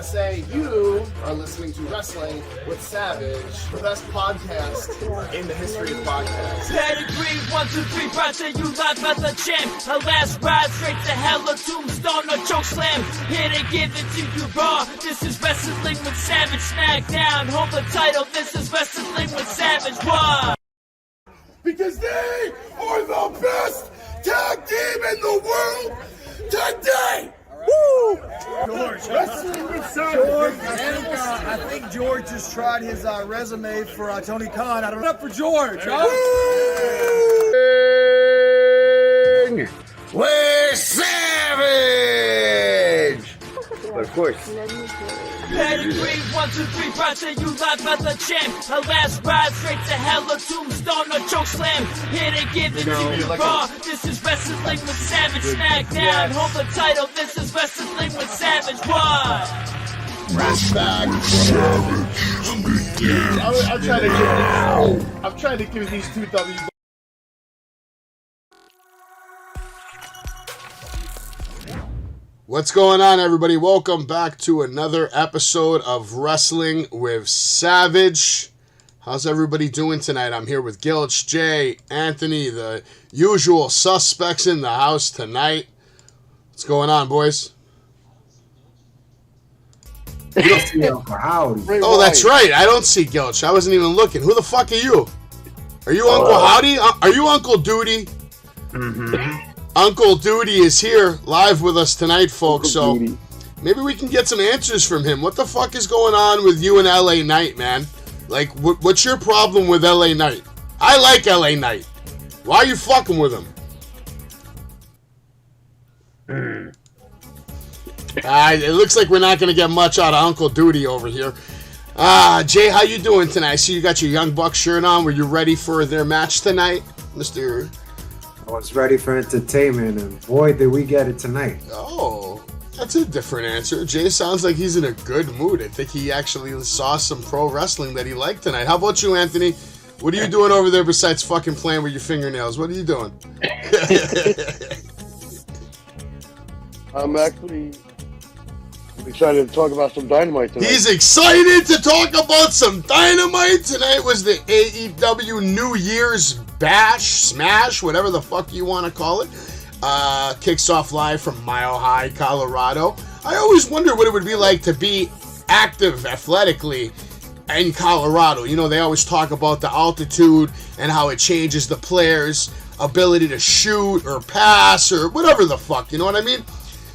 USA. You are listening to Wrestling with Savage, the best podcast in the history of podcasts. Pedigree, 1, 2, 3, Roger, you live as a champ. A last ride straight to hell, a tombstone, a choke slam. Here to give it to you raw. This is Wrestling with Savage. Smackdown, hold the title. This is Wrestling with Savage. Why? Because they are the best tag team in the world today! Woo! George. Wrestling with Savage. I think George just tried his resume for Tony Khan. I don't know. Up for George. Wrestling with Savage! But of course. Pedigree, 1, 2, 3, Roger, you live as a champ. A last ride straight to hell, a tombstone, a choke slam. Here to give it to you raw. This is Wrestling with Savage. Smackdown, hold the title. This is Wrestling with Savage. Why? I'm trying to give these two W's. What's going on, everybody? Welcome back to another episode of Wrestling with Savage. How's everybody doing tonight? I'm here with Gilch, Jay, Anthony, the usual suspects in the house tonight. What's going on, boys? Oh, that's right. I don't see Gilch. I wasn't even looking. Who the fuck are you? Are you Uncle Howdy? Are you Uncle Duty? Mm-hmm. Uncle Duty is here live with us tonight, folks, so maybe we can get some answers from him. What the fuck is going on with you and LA Knight, man? Like, what's your problem with LA Knight? I like LA Knight. Why are you fucking with him? It looks like we're not going to get much out of Uncle Duty over here. Jay, how you doing tonight? I see you got your Young Buck shirt on. Were you ready for their match tonight, Mr.? I was ready for entertainment, and boy, did we get it tonight. Oh, that's a different answer. Jay sounds like he's in a good mood. I think he actually saw some pro wrestling that he liked tonight. How about you, Anthony? What are you doing over there besides fucking playing with your fingernails? What are you doing? I'm actually excited to talk about some dynamite tonight. He's excited to talk about some dynamite. Tonight was the AEW New Year's Bash, Smash, whatever the fuck you want to call it. Kicks off live from Mile High, Colorado. I always wonder what it would be like to be active athletically in Colorado. You know, they always talk about the altitude and how it changes the players' ability to shoot or pass or whatever the fuck, you know what I mean?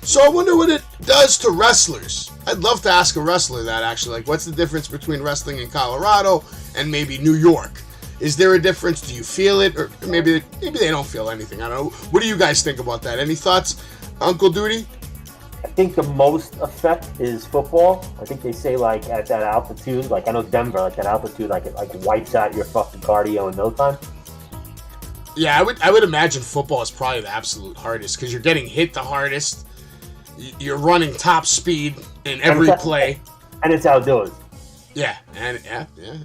So I wonder what it does to wrestlers. I'd love to ask a wrestler that, actually. Like, what's the difference between wrestling in Colorado and maybe New York? Is there a difference? Do you feel it? Or maybe they don't feel anything. I don't know. What do you guys think about that? Any thoughts, Uncle Duty? I think the most effect is football. I think they say, like, at that altitude, like, I know Denver, like, that altitude, like, it like wipes out your fucking cardio in no time. Yeah, I would imagine football is probably the absolute hardest because you're getting hit the hardest. You're running top speed in every play. And it's outdoors. Yeah. And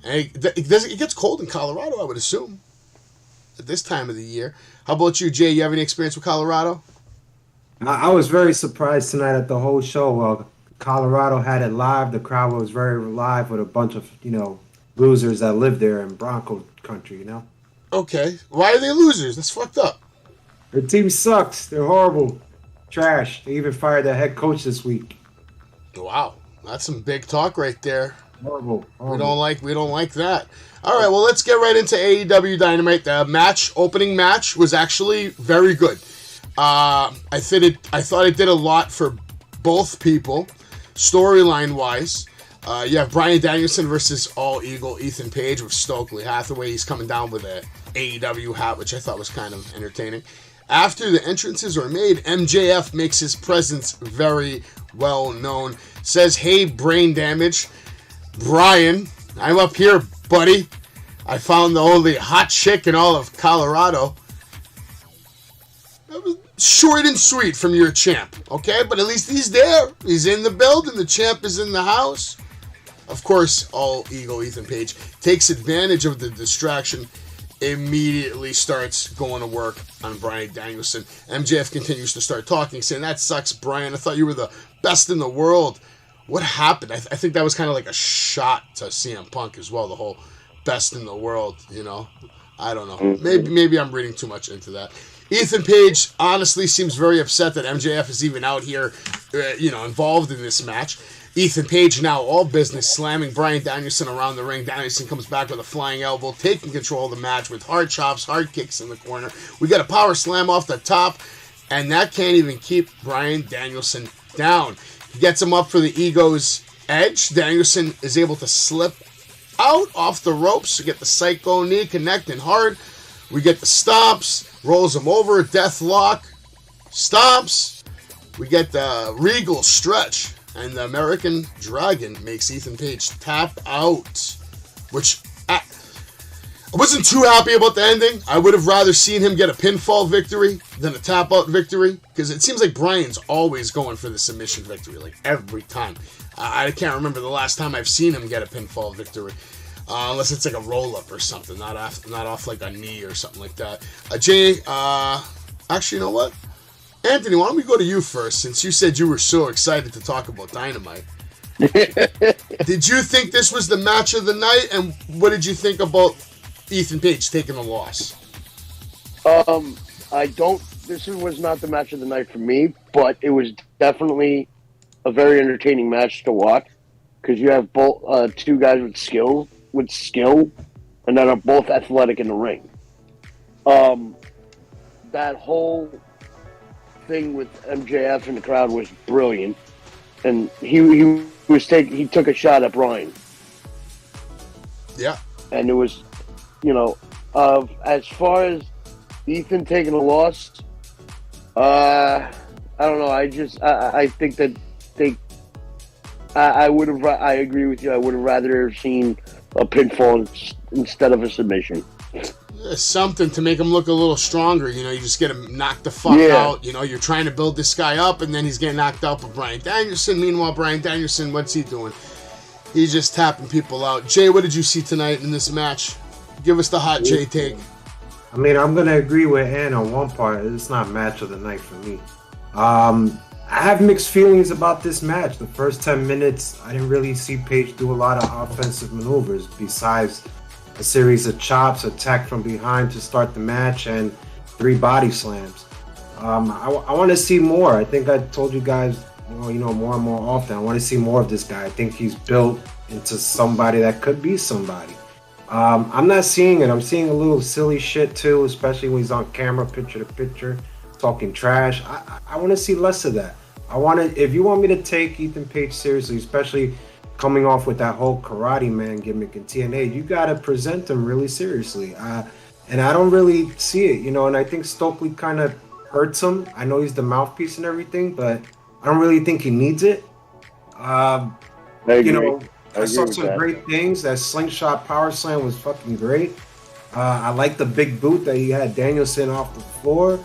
it gets cold in Colorado, I would assume, at this time of the year. How about you, Jay? You have any experience with Colorado? I was very surprised tonight at the whole show. Colorado had it live. The crowd was very live with a bunch of, losers that live there in Bronco country, Okay. Why are they losers? That's fucked up. Their team sucks. They're horrible. Trash. They even fired their head coach this week. Wow. That's some big talk right there. Horrible. We don't like that. All right, well, let's get right into AEW Dynamite. The opening match was actually very good. I thought it did a lot for both people, storyline wise. You have Bryan Danielson versus All Eagle Ethan Page with Stokely Hathaway. He's coming down with a AEW hat, which I thought was kind of entertaining. After the entrances are made, MJF makes his presence very well known. Says, "Hey, brain damage. Brian, I'm up here, buddy. I found the only hot chick in all of Colorado." That was short and sweet from your champ, okay? But at least he's there. He's in the building. The champ is in the house. Of course, All Eagle Ethan Page takes advantage of the distraction, immediately starts going to work on Bryan Danielson. MJF continues to start talking, saying, "That sucks, Brian. I thought you were the best in the world. what happened? I think that was kind of like a shot to CM Punk as well, the whole best in the world, you know? I don't know. Maybe I'm reading too much into that. Ethan Page honestly seems very upset that MJF is even out here, involved in this match. Ethan Page now all business, slamming Bryan Danielson around the ring. Danielson comes back with a flying elbow, taking control of the match with hard chops, hard kicks in the corner. We got a power slam off the top, and that can't even keep Bryan Danielson down. He gets him up for the ego's edge. Danielson is able to slip out off the ropes to get the psycho knee connecting hard. We get the stomps, rolls him over, death lock, stomps. We get the regal stretch, and the American Dragon makes Ethan Page tap out, which I wasn't too happy about the ending. I would have rather seen him get a pinfall victory than a tap out victory, because it seems like Bryan's always going for the submission victory, like every time. I can't remember the last time I've seen him get a pinfall victory, unless it's like a roll up or something, not off like a knee or something like that. Jay, actually, you know what? Anthony, why don't we go to you first, since you said you were so excited to talk about Dynamite. Did you think this was the match of the night, and what did you think about Ethan Page taking the loss? This was not the match of the night for me, but it was definitely a very entertaining match to watch, because you have both two guys with skill, and that are both athletic in the ring. That whole thing with MJF in the crowd was brilliant, and he took a shot at Bryan. Yeah, and it was, as far as Ethan taking a loss, I don't know. I think that I agree with you. I would have rather have seen a pinfall instead of a submission. Something to make him look a little stronger. You just get him knocked the fuck out. You're trying to build this guy up, and then he's getting knocked out by Bryan Danielson. Meanwhile, Bryan Danielson, what's he doing? He's just tapping people out. Jay, what did you see tonight in this match? Give us the hot Jay take. I mean, I'm going to agree with Ann on one part. It's not match of the night for me. I have mixed feelings about this match. The first 10 minutes, I didn't really see Page do a lot of offensive maneuvers besides a series of chops, attack from behind to start the match, and 3 body slams. I want to see more. I think I told you guys, more and more often, I want to see more of this guy. I think he's built into somebody that could be somebody. I'm not seeing it. I'm seeing a little silly shit too, especially when he's on camera, picture to picture, talking trash. I want to see less of that. If you want me to take Ethan Page seriously, especially coming off with that whole Karate Man gimmick in TNA, you got to present him really seriously. And I don't really see it, and I think Stokely kind of hurts him. I know he's the mouthpiece and everything, but I don't really think he needs it. I saw some great things. That slingshot power slam was fucking great. I like the big boot that he had Danielson off the floor.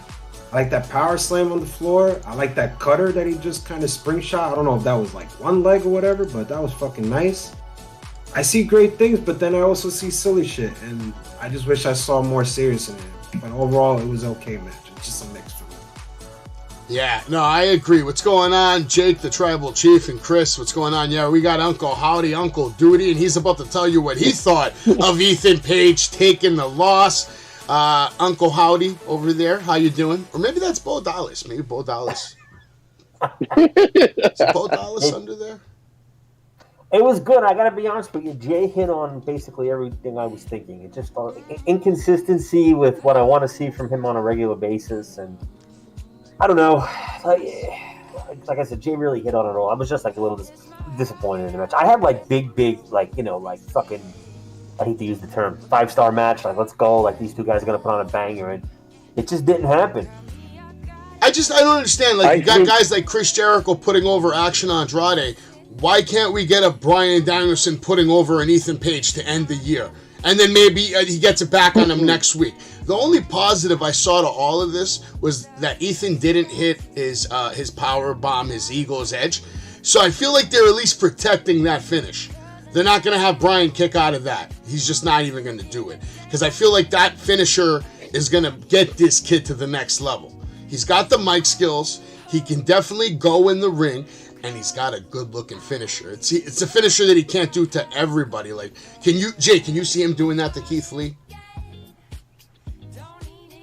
I like that power slam on the floor. I like that cutter that he just kind of spring shot. I don't know if that was like one leg or whatever, but that was fucking nice. I see great things, but then I also see silly shit, and I just wish I saw more serious in it. But overall, it was okay match. It's just a mix for me. Yeah, no, I agree. What's going on, Jake, the Tribal Chief, and Chris? What's going on? Yeah, we got Uncle Howdy, Uncle Duty, and he's about to tell you what he thought of Ethan Page taking the loss. Uncle Howdy over there, how you doing? Or maybe that's Bo Dallas. Maybe Bo Dallas. Is Bo Dallas under there? It was good. I gotta be honest with you. Jay hit on basically everything I was thinking. It just inconsistency with what I want to see from him on a regular basis, and I don't know. Like I said, Jay really hit on it all. I was just like a little disappointed in the match. I had like big, like fucking, I hate to use the term, 5-star match. Like, let's go. Like, these two guys are gonna put on a banger, and it just didn't happen. I don't understand. Like, you got guys like Chris Jericho putting over Action Andrade. Why can't we get a Bryan Danielson putting over an Ethan Page to end the year? And then maybe he gets it back on him next week. The only positive I saw to all of this was that Ethan didn't hit his power bomb, his Eagle's Edge. So I feel like they're at least protecting that finish. They're not going to have Bryan kick out of that. He's just not even going to do it. Because I feel like that finisher is going to get this kid to the next level. He's got the mic skills. He can definitely go in the ring. and he's got a good-looking finisher. It's a finisher that he can't do to everybody. Like, can you see him doing that to Keith Lee? I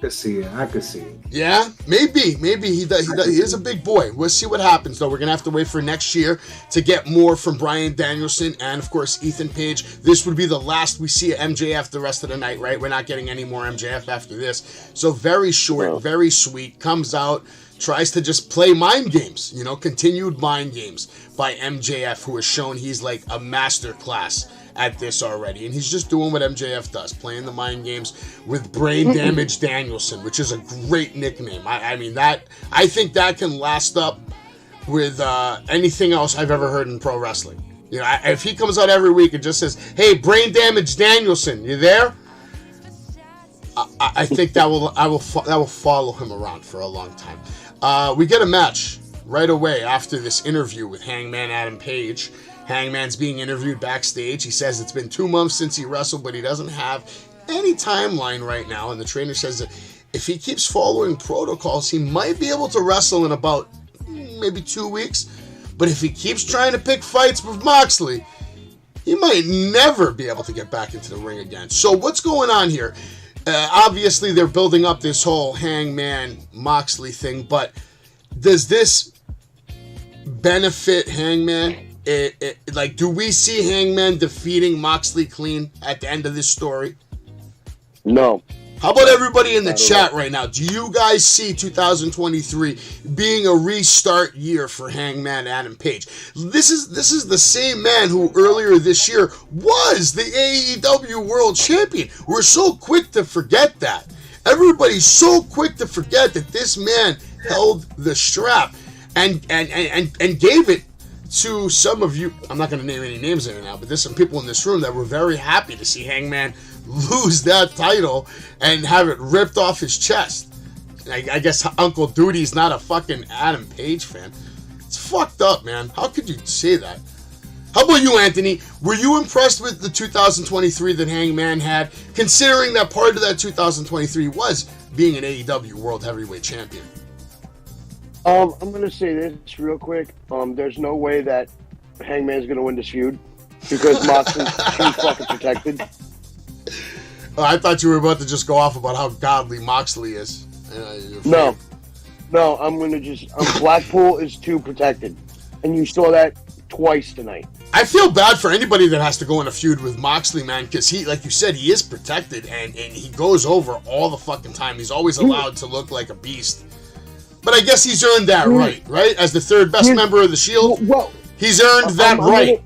could see it. Yeah, maybe he does. He is a big boy. We'll see what happens, though. We're gonna have to wait for next year to get more from Bryan Danielson and, of course, Ethan Page. This would be the last we see of MJF the rest of the night, right? We're not getting any more MJF after this. So very short, very sweet. Comes out, tries to just play mind games. Continued mind games by MJF, who has shown he's like a master class at this already, and he's just doing what MJF does, playing the mind games with Brain Damage Danielson, which is a great nickname. I mean, that I think that can last up with anything else I've ever heard in pro wrestling. If he comes out every week and just says, "Hey, Brain Damage Danielson, you there?" I think that will follow him around for a long time. We get a match right away after this interview with Hangman Adam Page. Hangman's being interviewed backstage. He says it's been 2 months since he wrestled, but he doesn't have any timeline right now. And the trainer says that if he keeps following protocols, he might be able to wrestle in about maybe 2 weeks. But if he keeps trying to pick fights with Moxley, he might never be able to get back into the ring again. So what's going on here? Obviously, they're building up this whole Hangman-Moxley thing, but does this benefit Hangman? Do we see Hangman defeating Moxley clean at the end of this story? No. How about everybody in the chat right now? Do you guys see 2023 being a restart year for Hangman Adam Page? This is the same man who earlier this year was the AEW World Champion. We're so quick to forget that. Everybody's so quick to forget that this man held the strap and gave it to some of you. I'm not going to name any names right now, but there's some people in this room that were very happy to see Hangman lose that title and have it ripped off his chest. I guess Uncle Duty's not a fucking Adam Page fan. It's fucked up, man. How could you say that? How about you, Anthony? Were you impressed with the 2023 that Hangman had, considering that part of that 2023 was being an AEW World Heavyweight Champion? I'm going to say this real quick. There's no way that Hangman's going to win this feud because Moxley's too fucking protected. I thought you were about to just go off about how godly Moxley is. No, Blackpool is too protected. And you saw that twice tonight. I feel bad for anybody that has to go in a feud with Moxley, man, because he, like you said, he is protected and he goes over all the fucking time. He's always allowed to look like a beast. But I guess he's earned that right? As the third best member of the Shield, he's earned that right.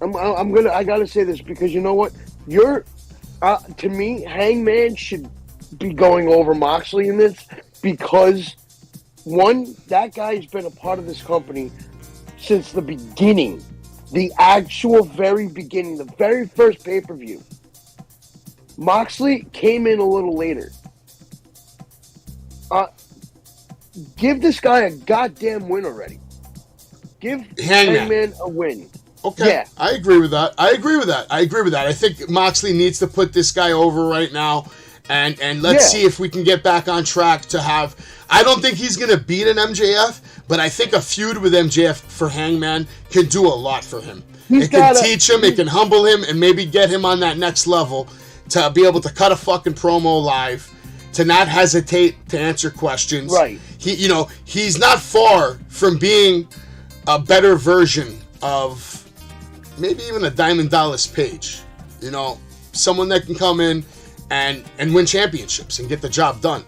I gotta say this because you know what? To me, Hangman should be going over Moxley in this because, one, that guy's been a part of this company since the beginning. The actual very beginning, the very first pay-per-view. Moxley came in a little later. Give this guy a goddamn win already. Give Hangman a win. Okay, yeah. I agree with that. I think Moxley needs to put this guy over right now, and let's see if we can get back on track to have. I don't think he's going to beat an MJF, but I think a feud with MJF for Hangman can do a lot for him. It can teach him, it can humble him, and maybe get him on that next level to be able to cut a fucking promo live, to not hesitate to answer questions. Right. He's not far from being a better version of maybe even a Diamond Dallas Page. Someone that can come in and win championships and get the job done.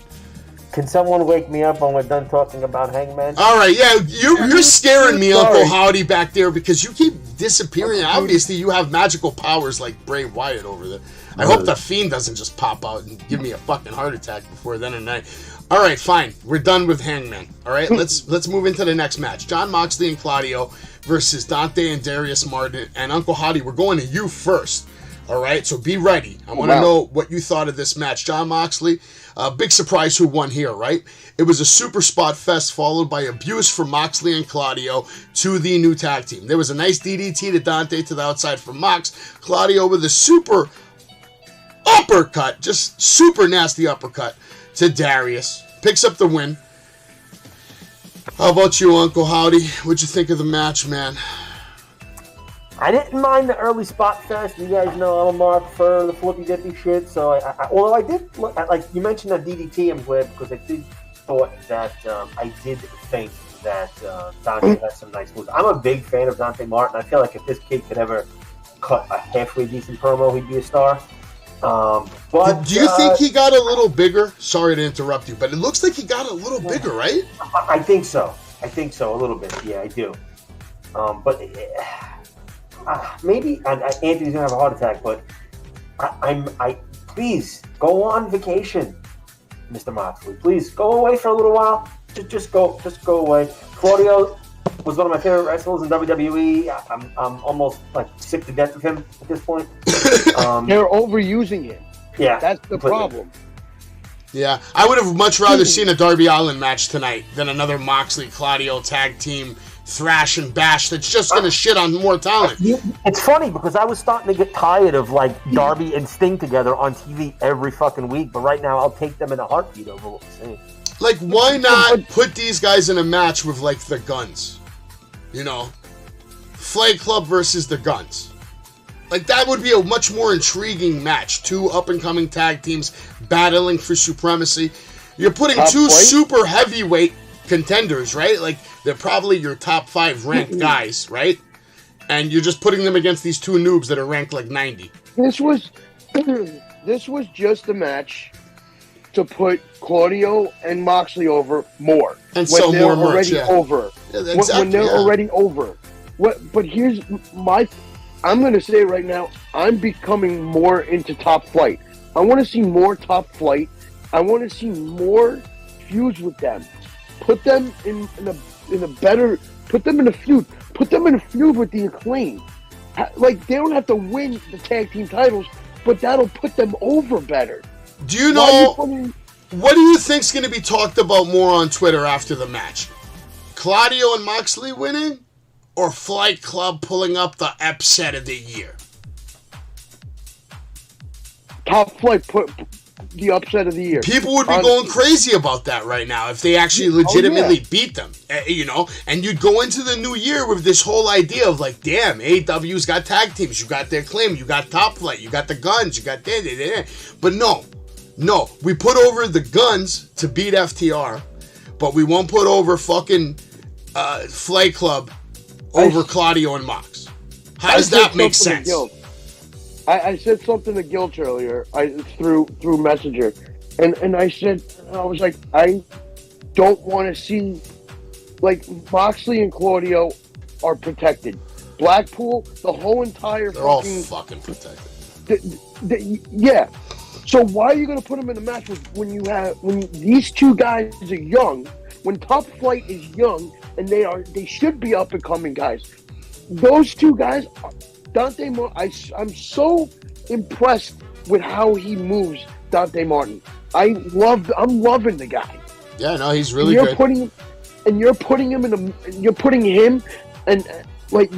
Can someone wake me up when we're done talking about Hangman? All right, yeah, you're scaring me, Uncle Howdy, back there because you keep disappearing. Obviously, you have magical powers like Bray Wyatt over there. I hope the Fiend doesn't just pop out and give me a fucking heart attack before then and night. All right, fine. We're done with Hangman. All right, let's move into the next match. Jon Moxley and Claudio versus Dante and Darius Martin. And Uncle Howdy, we're going to you first. All right, so be ready. I want to know what you thought of this match. Jon Moxley, big surprise who won here, right? It was a super spot fest followed by abuse from Moxley and Claudio to the new tag team. There was a nice DDT to Dante to the outside from Mox. Claudio with a super uppercut, just super nasty uppercut to Darius. Picks up the win. How about you, Uncle Howdy? What'd you think of the match, man? I didn't mind the early spot fest. You guys know I'm a mark for the flippy dippy shit. So, although I did, like you mentioned that DDT, I'm glad because I did thought that I did think that Dante had some nice moves. I'm a big fan of Dante Martin. I feel like if this kid could ever cut a halfway decent promo, he'd be a star. But do you think he got a little bigger? Sorry to interrupt you, but it looks like he got a little bigger, right? I think so. A little bit. Yeah, I do. But maybe Anthony's gonna have a heart attack. But I please go on vacation, Mr. Moxley. Please go away for a little while. Just go away. Claudio was one of my favorite wrestlers in WWE. I'm almost like sick to death of him at this point. They're overusing him. Yeah, that's the completely. problem. Yeah, I would have much rather seen a Darby Allin match tonight than another Moxley Claudio tag team thrash and bash that's just gonna shit on more talent. It's funny because I was starting to get tired of like Darby and Sting together on TV every fucking week, but right now I'll take them in a heartbeat over what we're saying. Like, why not put these guys in a match with like the Guns? You know, Flight Club versus the Guns. Like, that would be a much more intriguing match. Two up-and-coming tag teams battling for supremacy. You're putting two super heavyweight contenders, right? Like, they're probably your top 5 ranked guys, right? And you're just putting them against these two noobs that are ranked like 90. This was just a match to put Claudio and Moxley over more. And sell more merch, yeah. Over. Yeah, exactly, when they're already over. But here's I'm going to say right now, I'm becoming more into Top Flight. I want to see more Top Flight. I want to see more feuds with them. Put them in a better. Put them in a feud. Put them in a feud with the Acclaim. Like, they don't have to win the tag team titles, but that'll put them over better. Do you know what do you think's going to be talked about more on Twitter after the match? Claudio and Moxley winning, or Flight Club pulling up the upset of the year? Top Flight put the upset of the year. People would be going crazy about that right now if they actually legitimately beat them, you know? And you'd go into the new year with this whole idea of like, damn, AEW's got tag teams. You got their Claim. You got Top Flight. You got the Guns. You got But no. We put over the Guns to beat FTR, but we won't put over fucking Flight Club over Claudio and Mox. How does that make sense? I said something to Gilch earlier through Messenger, and I said, I was like, I don't want to see, like, Moxley and Claudio are protected. Blackpool, the whole entire they're all fucking protected. Yeah. So why are you going to put them in a match when these two guys are young, when Top Flight is young, and they should be up and coming guys. Those two guys, Dante Martin, I'm so impressed with how he moves, Dante Martin. I'm loving the guy. Yeah, no, he's really good. You're putting him and you're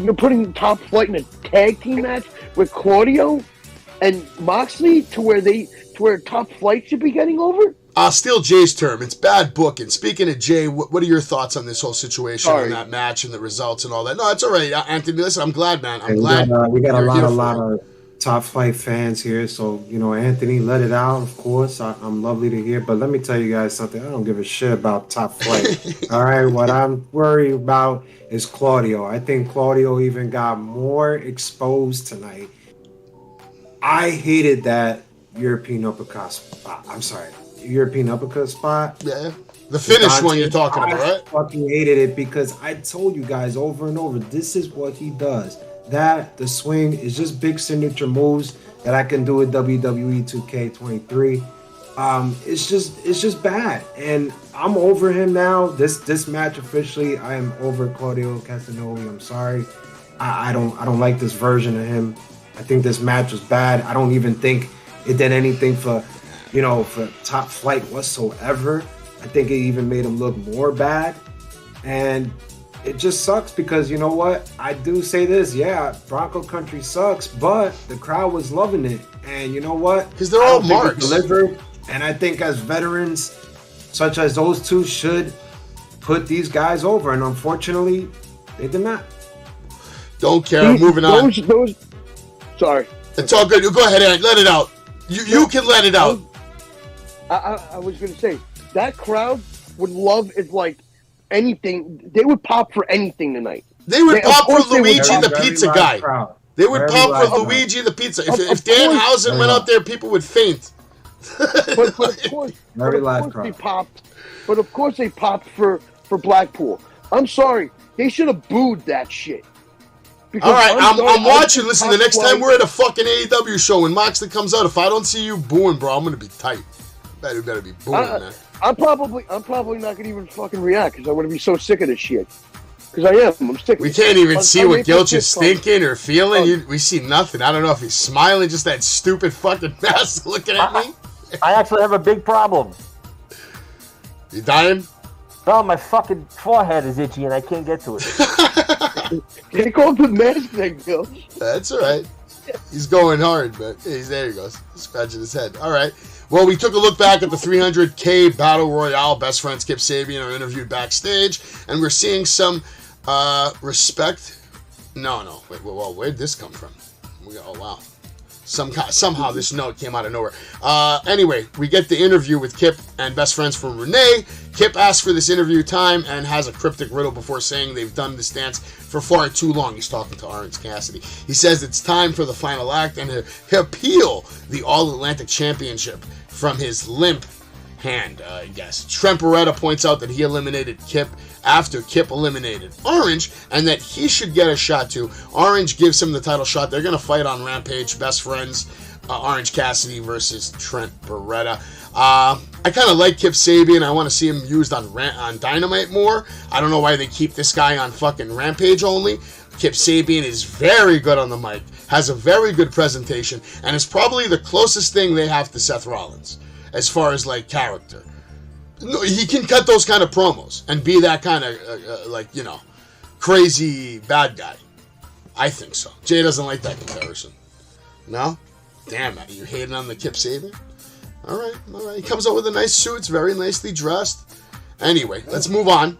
putting Top Flight in a tag team match with Claudio and Moxley to where Top Flight should be getting over. I'll steal Jay's term. It's bad booking. Speaking of Jay, what are your thoughts on this whole situation and that match and the results and all that? No, it's all right, Anthony. Listen, I'm glad, man. I'm glad. We got a lot of Top Flight fans here, so Anthony, let it out. Of course, I'm lovely to hear. But let me tell you guys something. I don't give a shit about Top Flight. All right, what I'm worried about is Claudio. I think Claudio even got more exposed tonight. I hated that European uppercut spot. I'm sorry. European uppercut spot. Yeah. The finish one you're talking about, right? I fucking hated it because I told you guys over and over, this is what he does. The swing is just big signature moves that I can do with WWE 2K23. It's just bad. And I'm over him now. This match officially, I am over Claudio Castagnoli. I'm sorry. I don't like this version of him. I think this match was bad. I don't even think it did anything for Top Flight whatsoever. I think it even made him look more bad. And it just sucks because, you know what? I do say this, Bronco Country sucks, but the crowd was loving it. And you know what? Because they're all marks. Delivered. And I think as veterans, such as those two, should put these guys over, and unfortunately, they did not. Don't care. Moving on. Sorry. It's all good. You go ahead, Aaron. Let it out. You can let it out. I was going to say, that crowd would love it like anything. They would pop for anything tonight. They would pop for Luigi the Very pizza live guy. crowd. They would Very pop live for crowd. Luigi the pizza. If Danhausen went out there, people would faint. But of course, Very live they crowd. popped. But of course they popped for Blackpool. I'm sorry. They should have booed that shit. Because All right, I'm sorry, watching. Listen, the next time like- we're at a fucking AEW show and Moxley comes out, if I don't see you booing, bro, I'm gonna be tight. Better be booing, man. I'm probably not gonna even fucking react because I'm gonna be so sick of this shit. Because I am. I'm sick. We can't even see what Gilch is thinking. thinking or feeling. We see nothing. I don't know if he's smiling, just that stupid fucking mask looking at me. I actually have a big problem. You dying? Oh, my fucking forehead is itchy and I can't get to it. They call it the mask thing, Bill. That's all right. He's going hard, but there he goes. Scratching his head. All right. Well, we took a look back at the 300K Battle Royale. Best friends Kip Sabian are interviewed backstage, and we're seeing some respect. No. Wait, well, where'd this come from? Oh, wow. Somehow this note came out of nowhere. Anyway, we get the interview with Kip and best friends from Renee. Kip asks for this interview time and has a cryptic riddle before saying they've done this dance for far too long. He's talking to Orange Cassidy. He says it's time for the final act and he'll appeal the All-Atlantic Championship from his limp hand, I guess. Trent Beretta points out that he eliminated Kip after Kip eliminated Orange and that he should get a shot too. Orange gives him the title shot. They're going to fight on Rampage. Best friends, Orange Cassidy versus Trent Beretta. I kind of like Kip Sabian. I want to see him used on Dynamite more. I don't know why they keep this guy on fucking Rampage only. Kip Sabian is very good on the mic, has a very good presentation, and is probably the closest thing they have to Seth Rollins as far as like character. No, he can cut those kind of promos and be that kind of crazy bad guy. I think so. Jay doesn't like that comparison. No? Damn it, you hating on the Kip Sabian? All right. He comes out with a nice suit. It's very nicely dressed. Anyway, let's move on.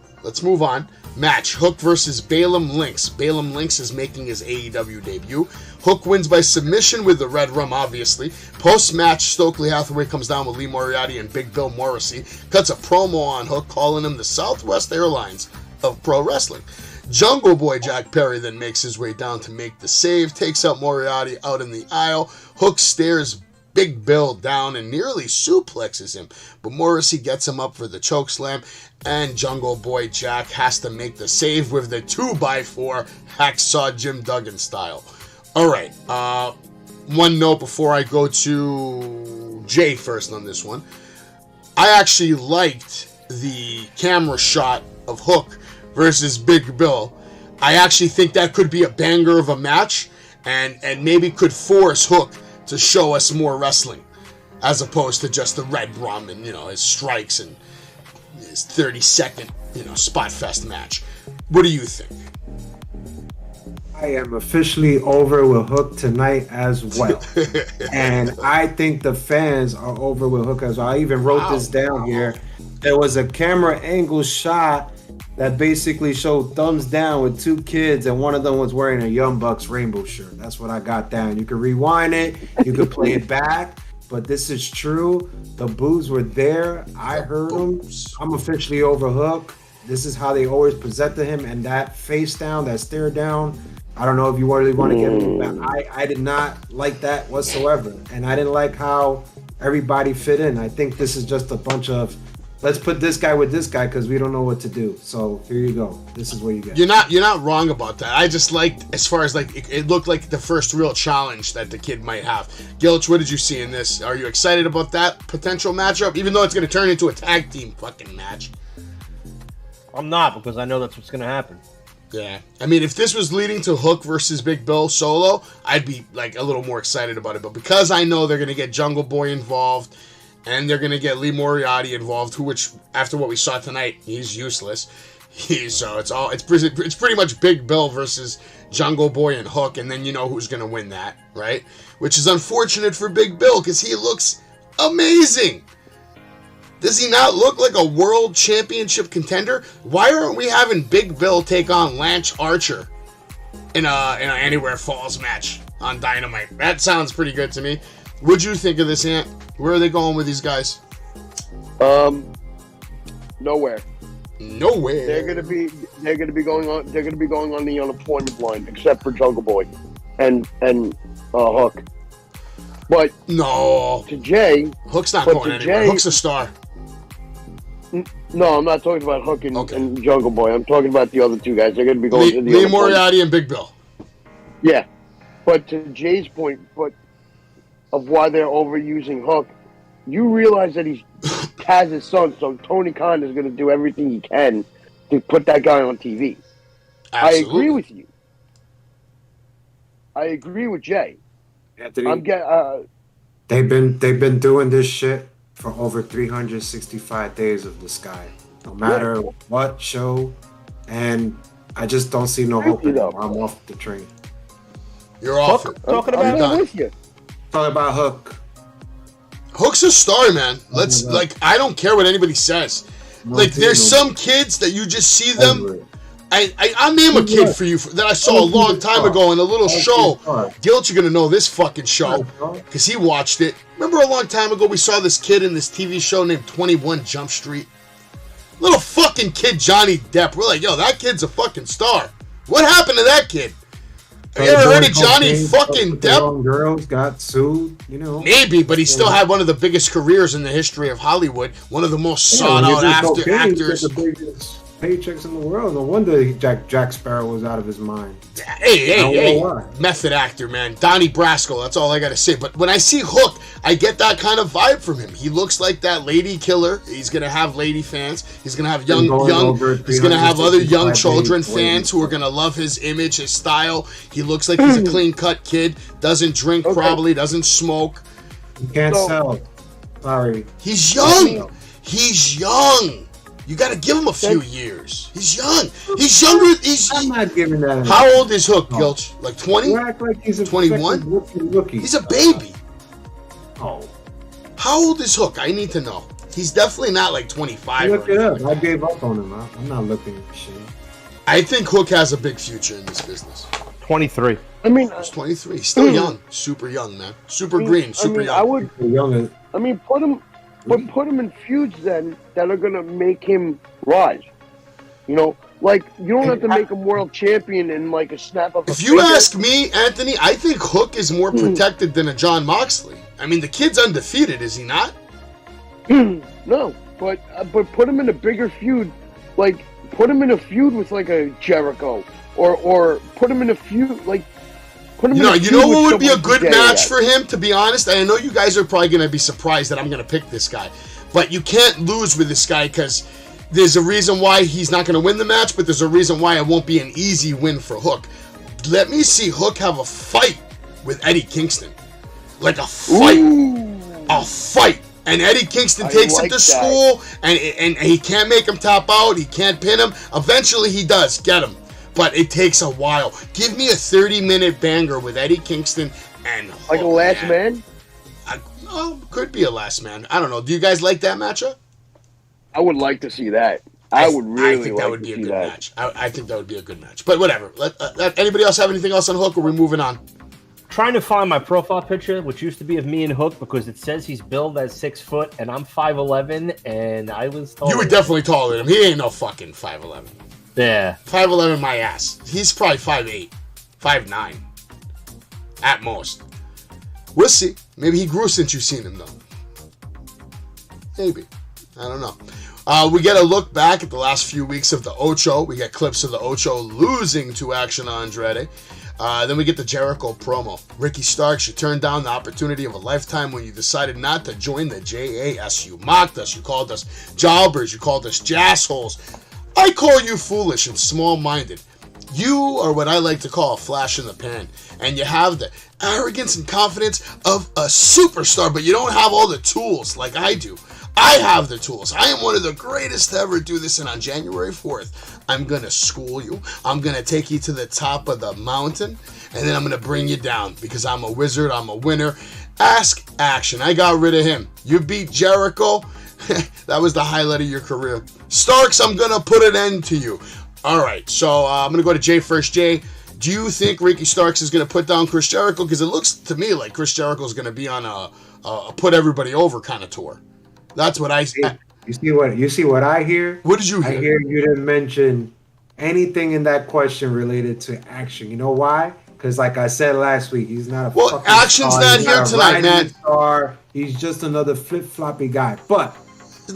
Match, Hook versus Balaam Lynx. Balaam Lynx is making his AEW debut. Hook wins by submission with the red rum, obviously. Post-match, Stokely Hathaway comes down with Lee Moriarty and Big Bill Morrissey. Cuts a promo on Hook, calling him the Southwest Airlines of pro wrestling. Jungle Boy Jack Perry then makes his way down to make the save. Takes out Moriarty out in the aisle. Hook stares Big Bill down and nearly suplexes him, but Morrissey gets him up for the chokeslam, and Jungle Boy Jack has to make the save with the 2x4 hacksaw Jim Duggan style. Alright, one note before I go to Jay first on this one. I actually liked the camera shot of Hook versus Big Bill. I actually think that could be a banger of a match, and maybe could force Hook to show us more wrestling, as opposed to just the red rum and, his strikes and his 30-second, spot fest match. What do you think? I am officially over with Hook tonight as well. And I think the fans are over with Hook as well. I even wrote this down here. There was a camera angle shot that basically showed thumbs down with two kids, and one of them was wearing a Young Bucks rainbow shirt. That's what I got down. You can rewind it, you can play it back, but this is true. The boos were there. I heard them. I'm officially over Hook. This is how they always presented him, and that face down, that stare down, I don't know if you really want to get him back. I did not like that whatsoever, and I didn't like how everybody fit in. I think this is just a bunch of, let's put this guy with this guy because we don't know what to do. So here you go. This is what you get. You're not wrong about that. I just liked, as far as it looked like the first real challenge that the kid might have. Gilch, what did you see in this? Are you excited about that potential matchup? Even though it's going to turn into a tag team fucking match. I'm not, because I know that's what's going to happen. Yeah. I mean, if this was leading to Hook versus Big Bill solo, I'd be a little more excited about it. But because I know they're going to get Jungle Boy involved, and they're going to get Lee Moriarty involved, which, after what we saw tonight, he's useless. So it's pretty much Big Bill versus Jungle Boy and Hook, and then you know who's going to win that, right? Which is unfortunate for Big Bill, because he looks amazing. Does he not look like a world championship contender? Why aren't we having Big Bill take on Lance Archer in a Anywhere Falls match on Dynamite? That sounds pretty good to me. What'd you think of this, Ant? Where are they going with these guys? Nowhere. Nowhere. They're gonna be going on the unemployment line, except for Jungle Boy and Hook. But no, to Jay, Hook's not going anywhere. Hook's a star. No, I'm not talking about Hook and Jungle Boy. I'm talking about the other two guys. They're going to be going to the Lee Moriarty and Big Bill. Yeah, but to Jay's point, of why they're overusing Hook, you realize that he has his son, so Tony Khan is going to do everything he can to put that guy on TV. Absolutely. I agree with you. I agree with Jay. Anthony, they've been doing this shit for over 365 days of this guy, no matter what show, and I just don't see no hope anymore. I'm off the train. You're off it. Talking about with you. Talking about Hook. Hook's a star, man. I don't care what anybody says. There's some kids that you just see them. I'll name a kid for you that I saw a long time ago in a little show. Gilt, you're going to know this fucking show because he watched it. Remember a long time ago we saw this kid in this TV show named 21 Jump Street? Little fucking kid Johnny Depp. We're like, yo, that kid's a fucking star. What happened to that kid? Have you ever heard of Johnny fucking Depp? Girls got sued, Maybe, but he still had one of the biggest careers in the history of Hollywood. One of the most sought-out actors. Paychecks in the world. No wonder Jack Sparrow was out of his mind. Hey. Method actor, man. Donnie Brasco, that's all I gotta say. But when I see Hook, I get that kind of vibe from him. He looks like that lady killer. He's gonna have lady fans. He's gonna have young he's gonna have other young children fans who are gonna love his image, his style. He looks like he's a clean-cut kid, doesn't drink probably, doesn't smoke. He can't sell. Sorry. He's young. He's young. You got to give him a few years. He's young. He's younger. I'm not giving that. How old is Hook, Gilch? Like 20? You act like he's a 21? Rookie. He's a baby. Oh. How old is Hook? I need to know. He's definitely not like 25. Look it up. I gave up on him. I'm not looking at shit. I think Hook has a big future in this business. 23. I mean, he's 23. He's still young. Super young, man. Super green. Super young. Put him in feuds then that are gonna make him rise. You don't have to make him world champion in like a snap of a finger. If you ask me, Anthony, I think Hook is more protected than a Jon Moxley. I mean, the kid's undefeated, is he not? No, but put him in a bigger feud, like put him in a feud with like a Jericho, or put him in a feud like. You know what would be a good match for him, to be honest? I know you guys are probably going to be surprised that I'm going to pick this guy. But you can't lose with this guy because there's a reason why he's not going to win the match, but there's a reason why it won't be an easy win for Hook. Let me see Hook have a fight with Eddie Kingston. Like a fight. Ooh. A fight. And Eddie Kingston takes him to school, and he can't make him tap out. He can't pin him. Eventually he does get him. But it takes a while. Give me a 30-minute banger with Eddie Kingston and Hook, like a last man? Could be a last man. I don't know. Do you guys like that matchup? I would like to see that. I think that would be a good match. I think that would be a good match. But whatever. Anybody else have anything else on Hook, or are we moving on? Trying to find my profile picture, which used to be of me and Hook, because it says he's billed as 6 foot, and I'm 5'11", and I was taller. You were definitely taller than him. He ain't no fucking 5'11". Yeah. 5'11", my ass. He's probably 5'8", 5'9", at most. We'll see. Maybe he grew since you've seen him, though. Maybe. I don't know. We get a look back at the last few weeks of the Ocho. We get clips of the Ocho losing to Action Andretti. Then we get the Jericho promo. Ricky Starks, you turned down the opportunity of a lifetime when you decided not to join the JAS. You mocked us. You called us jobbers. You called us jassholes. I call you foolish and small-minded. You are what I like to call a flash in the pan. And you have the arrogance and confidence of a superstar, but you don't have all the tools like I do. I have the tools. I am one of the greatest to ever do this, and on January 4th, I'm going to school you. I'm going to take you to the top of the mountain, and then I'm going to bring you down because I'm a wizard. I'm a winner. Ask Action. I got rid of him. You beat Jericho. That was the highlight of your career. Starks, I'm going to put an end to you. All right, so I'm going to go to Jay first. Jay, do you think Ricky Starks is going to put down Chris Jericho? Because it looks to me like Chris Jericho is going to be on a put everybody over kind of tour. That's what I see. You see what I hear? What did you hear? I hear you didn't mention anything in that question related to action. You know why? Because like I said last week, he's not a fucking action's star. not He's here not a tonight, rising man. Star. He's just another flip-floppy guy. But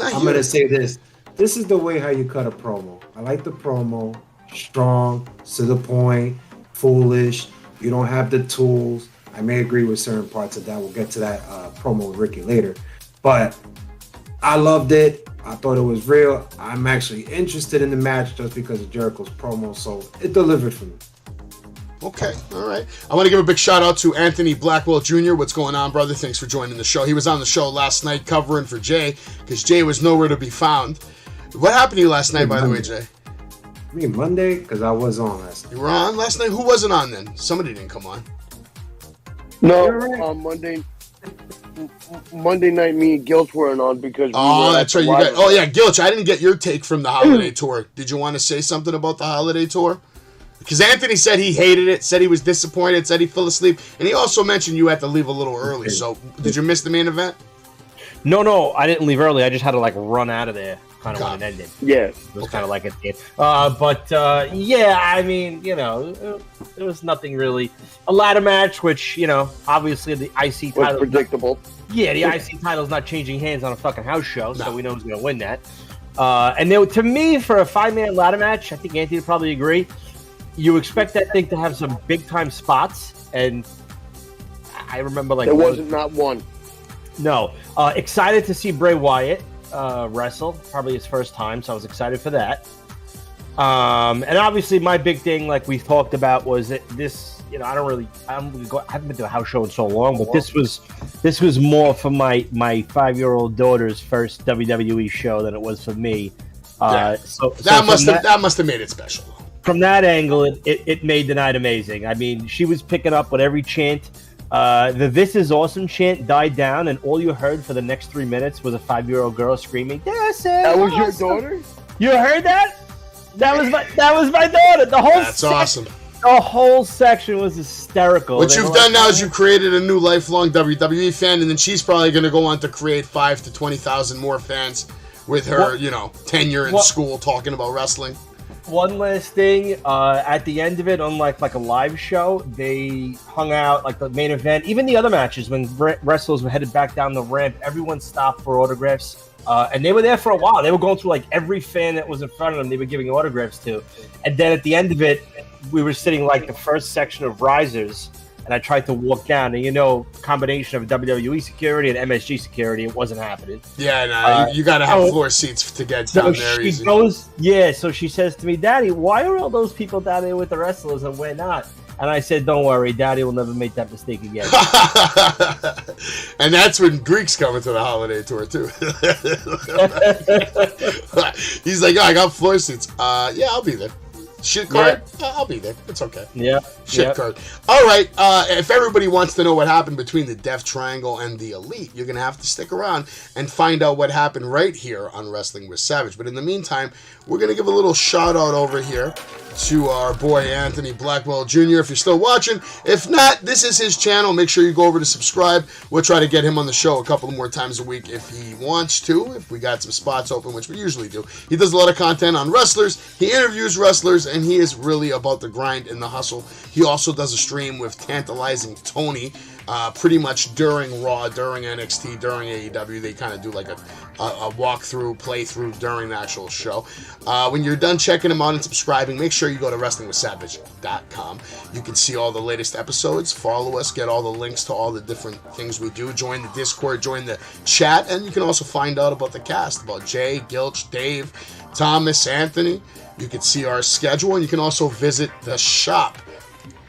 I'm going to say this. This is the way how you cut a promo. I like the promo. Strong, to the point, foolish. You don't have the tools. I may agree with certain parts of that. We'll get to that promo with Ricky later. But I loved it. I thought it was real. I'm actually interested in the match just because of Jericho's promo. So it delivered for me. Okay, all right. I want to give a big shout out to Anthony Blackwell Jr. What's going on, brother? Thanks for joining the show. He was on the show last night covering for Jay because Jay was nowhere to be found. What happened to you last night, by the way, Jay? I mean, Monday, because I was on last night. You were on last night? Who wasn't on then? Somebody didn't come on. No, Monday night, me and Gilch weren't on because that's right. Gilch, I didn't get your take from the holiday tour. Did you want to say something about the holiday tour? Because Anthony said he hated it, said he was disappointed, said he fell asleep, and he also mentioned you had to leave a little early. So, did you miss the main event? No, I didn't leave early. I just had to run out of there. Kind of when it ended. Yeah. It was kind of like it did. I mean, it was nothing really. A ladder match, which, obviously the IC title. Was predictable. The IC title's not changing hands on a fucking house show, so we know who's going to win that. To me, for a 5-man ladder match, I think Anthony would probably agree, you expect that thing to have some big-time spots, and I remember, there wasn't not one. No. Excited to see Bray Wyatt wrestle, probably his first time, so I was excited for that. And obviously my big thing, like we talked about, was that this, I haven't been to a house show in so long, but this was more for my 5-year-old daughter's first WWE show than it was for me. That must have made it special. From that angle, it made the night amazing. I mean, she was picking up with every chant. The "This is awesome" chant died down, and all you heard for the next 3 minutes was a 5-year-old girl screaming, "This is That was awesome." your daughter? You heard that? That was my daughter. That's awesome. The whole section was hysterical. What you've done now is you created a new lifelong WWE fan, and then she's probably going to go on to create 5,000 to 20,000 more fans with her, tenure in school talking about wrestling. One last thing, at the end of it, unlike a live show, they hung out, like the main event, even the other matches, when wrestlers were headed back down the ramp, everyone stopped for autographs, and they were there for a while. They were going through every fan that was in front of them, they were giving autographs to. And then at the end of it, we were sitting the first section of risers, and I tried to walk down, and combination of WWE security and MSG security, it wasn't happening. Yeah, you got to have floor seats to get down there easy. So she says to me, "Daddy, why are all those people down there with the wrestlers and we're not?" And I said, "Don't worry, Daddy will never make that mistake again." And that's when Greek's coming to the holiday tour too. He's like, "I got floor seats." Yeah, I'll be there. Shit card? Yeah. I'll be there. It's okay. Yeah. Shit card. All right. If everybody wants to know what happened between the Death Triangle and the Elite, you're going to have to stick around and find out what happened right here on Wrestling with Savage. But in the meantime, we're going to give a little shout out over here to our boy Anthony Blackwell Jr. if you're still watching. If not, this is his channel. Make sure you go over to subscribe. We'll try to get him on the show a couple more times a week if he wants to, if we got some spots open, which we usually do. He does a lot of content on wrestlers. He interviews wrestlers, and he is really about the grind and the hustle. He also does a stream with Tantalizing Tony, pretty much during Raw, during NXT, during AEW. They kind of do a walkthrough, playthrough during the actual show. When you're done checking him out and subscribing, make sure you go to wrestlingwithsavage.com. You can see all the latest episodes, follow us, get all the links to all the different things we do, join the Discord, join the chat, and you can also find out about the cast, about Jay, Gilch, Dave, Thomas, Anthony. You can see our schedule, and you can also visit the shop.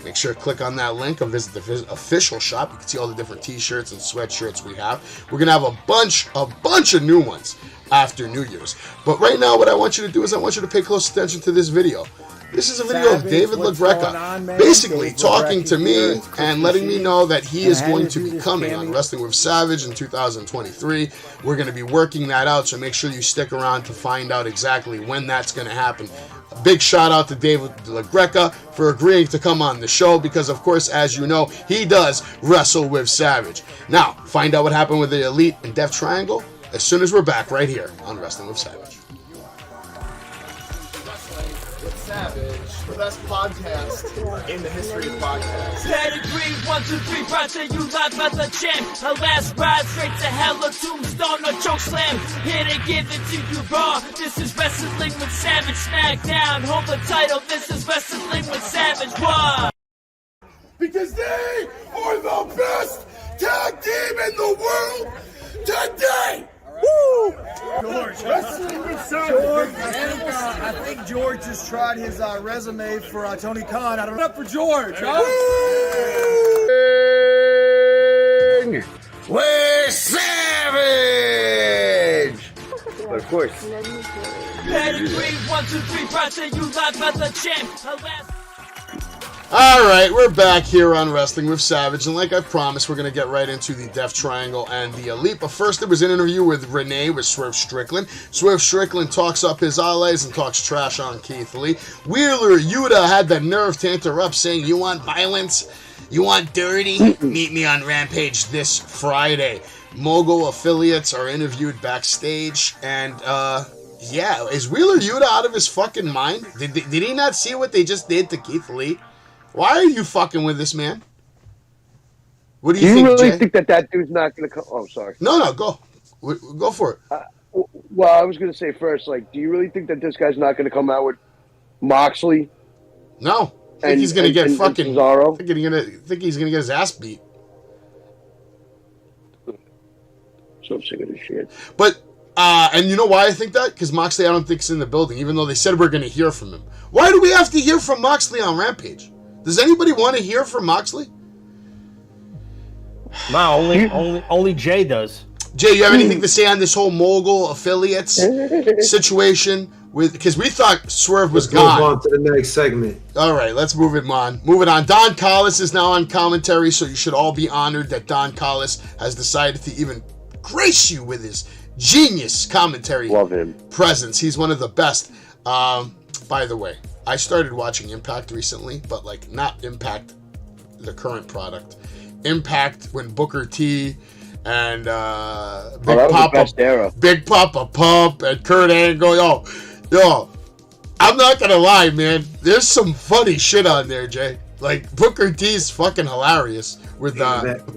Make sure to click on that link and visit the official shop. You can see all the different t-shirts and sweatshirts we have. We're going to have a bunch of new ones after New Year's. But right now, what I want you to do is I want you to pay close attention to this video. This is a video of David LaGreca basically talking to me and letting me know that he is going to be coming on Wrestling with Savage in 2023. We're going to be working that out, so make sure you stick around to find out exactly when that's going to happen. A big shout out to David LaGreca for agreeing to come on the show because, of course, as you know, he does Wrestle with Savage. Now, find out what happened with the Elite and Death Triangle as soon as we're back right here on Wrestling with Savage. Savage, the best podcast in the history of podcasts. Pedigree, 1, 2, 3, proud to you live as a champ. A last ride straight to hell, a tombstone, a choke slam. Here to give it to you raw. This is Wrestling with Savage. Smackdown, hold the title. This is Wrestling with Savage. Why? Because they are the best tag team in the world today. Woo! George, Wrestling with George, Savage. I think George just tried his resume for Tony Khan. I don't know for George, huh? With Savage. But of course. Pedigree, 1, 2, 3, proud to you live as a champ. A last Alright, we're back here on Wrestling with Savage, and like I promised, we're going to get right into the Death Triangle and the Elite. But first, there was an interview with Renee with Swerve Strickland. Swerve Strickland talks up his allies and talks trash on Keith Lee. Wheeler Yuta had the nerve to interrupt, saying, "You want violence? You want dirty? Meet me on Rampage this Friday." Mogul affiliates are interviewed backstage, and, yeah, is Wheeler Yuta out of his fucking mind? Did he not see what they just did to Keith Lee? Why are you fucking with this man? What do you think, really Jay? think that dude's not going to come? Oh, sorry. No, go. Go for it. Well, I was going to say first, like, do you really think that this guy's not going to come out with Moxley? No. I think he's going to get fucking... Cesaro? I think he's going to get his ass beat. So sick of this shit. But, and you know why I think that? Because Moxley I don't think is in the building, even though they said we're going to hear from him. Why do we have to hear from Moxley on Rampage? Does anybody want to hear from Moxley? No, only Jay does. Jay, you have anything to say on this whole Mogul affiliates situation? Because we thought Swerve was gone. Move on to the next segment. All right, let's move it on. Moving on. Don Callis is now on commentary, so you should all be honored that Don Callis has decided to even grace you with his genius commentary presence. He's one of the best. By the way, I started watching Impact recently, but like not Impact, the current product. Impact when Booker T and Big Papa Pump and Kurt Angle. Yo, I'm not gonna lie, man. There's some funny shit on there, Jay. Like Booker T's fucking hilarious with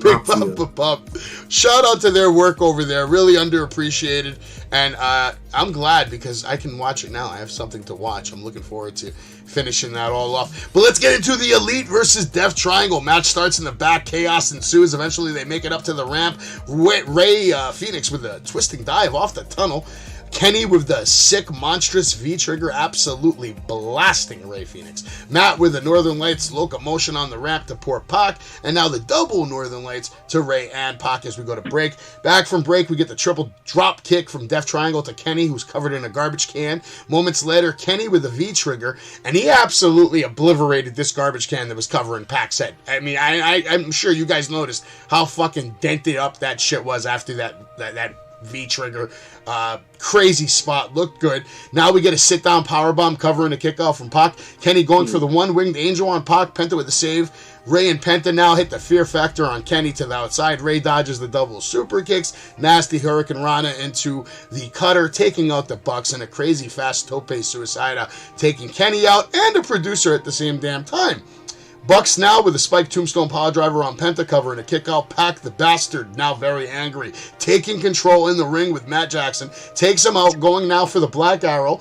Big Papa Pump. Shout out to their work over there, really underappreciated. And I'm glad because I can watch it now. I have something to watch. I'm looking forward to finishing that all off. But let's get into the Elite versus Death Triangle. Match starts in the back. Chaos ensues. Eventually, they make it up to the ramp. Ray Phoenix with a twisting dive off the tunnel. Kenny with the sick, monstrous V-trigger, absolutely blasting Ray Phoenix. Matt with the Northern Lights locomotion on the ramp to poor Pac, and now the double Northern Lights to Ray and Pac as we go to break. Back from break, we get the triple drop kick from Death Triangle to Kenny, who's covered in a garbage can. Moments later, Kenny with the V-trigger, and he absolutely obliterated this garbage can that was covering Pac's head. I mean, I'm sure you guys noticed how fucking dented up that shit was after that V-trigger. Crazy spot, looked good. Now we get a sit-down powerbomb covering a kickoff from Pac. Kenny going for the one-winged angel on Pac. Penta with the save. Ray and Penta now hit the fear factor on Kenny to the outside. Ray dodges the double super kicks. Nasty Hurricane Rana into the cutter, taking out the Bucks, and a crazy fast tope suicida, taking Kenny out and a producer at the same damn time. Bucks now with a spiked tombstone power driver on Penta covering a kick out. Pac the bastard now very angry, taking control in the ring with Matt Jackson, takes him out, going now for the Black Arrow.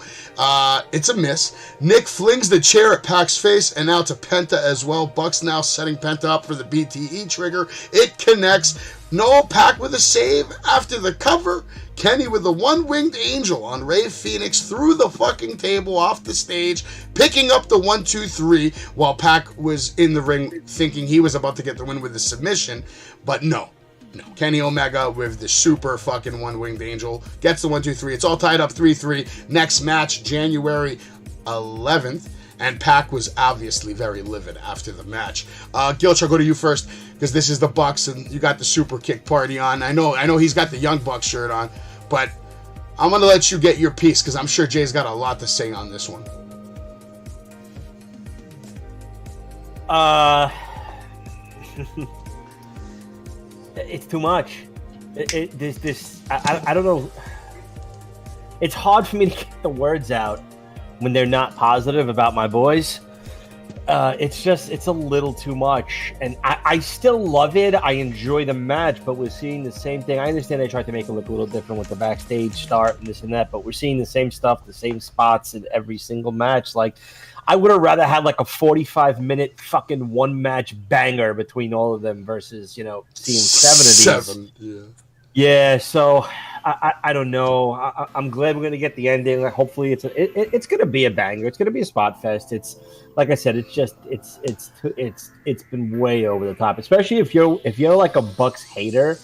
It's a miss. Nick flings the chair at Pac's face and now to Penta as well. Bucks now setting Penta up for the BTE trigger. It connects. No, Pac with a save after the cover. Kenny with the one-winged angel on Ray Phoenix through the fucking table off the stage, picking up the 1-2-3 while Pac was in the ring thinking he was about to get the win with the submission, but no. Kenny Omega with the super fucking one-winged angel gets the 1-2-3. It's all tied up 3-3. Next match, January 11th. and Pac was obviously very livid after the match. Gilch, I'll go to you first because this is the Bucks and you got the super kick party on. I know he's got the Young Bucks shirt on, but I'm gonna let you get your piece because I'm sure Jay's got a lot to say on this one. It's too much. I don't know. It's hard for me to get the words out when they're not positive about my boys. It's a little too much. And I still love it. I enjoy the match, but we're seeing the same thing. I understand they tried to make it look a little different with the backstage start and this and that, but we're seeing the same stuff, the same spots in every single match. Like, I would have rather had like a 45-minute fucking one-match banger between all of them versus, seeing 7 of these. Yeah, so I don't know. I'm glad we're gonna get the ending. Hopefully, it's gonna be a banger. It's gonna be a spot fest. It's like I said. It's been way over the top. Especially if you're like a Bucks hater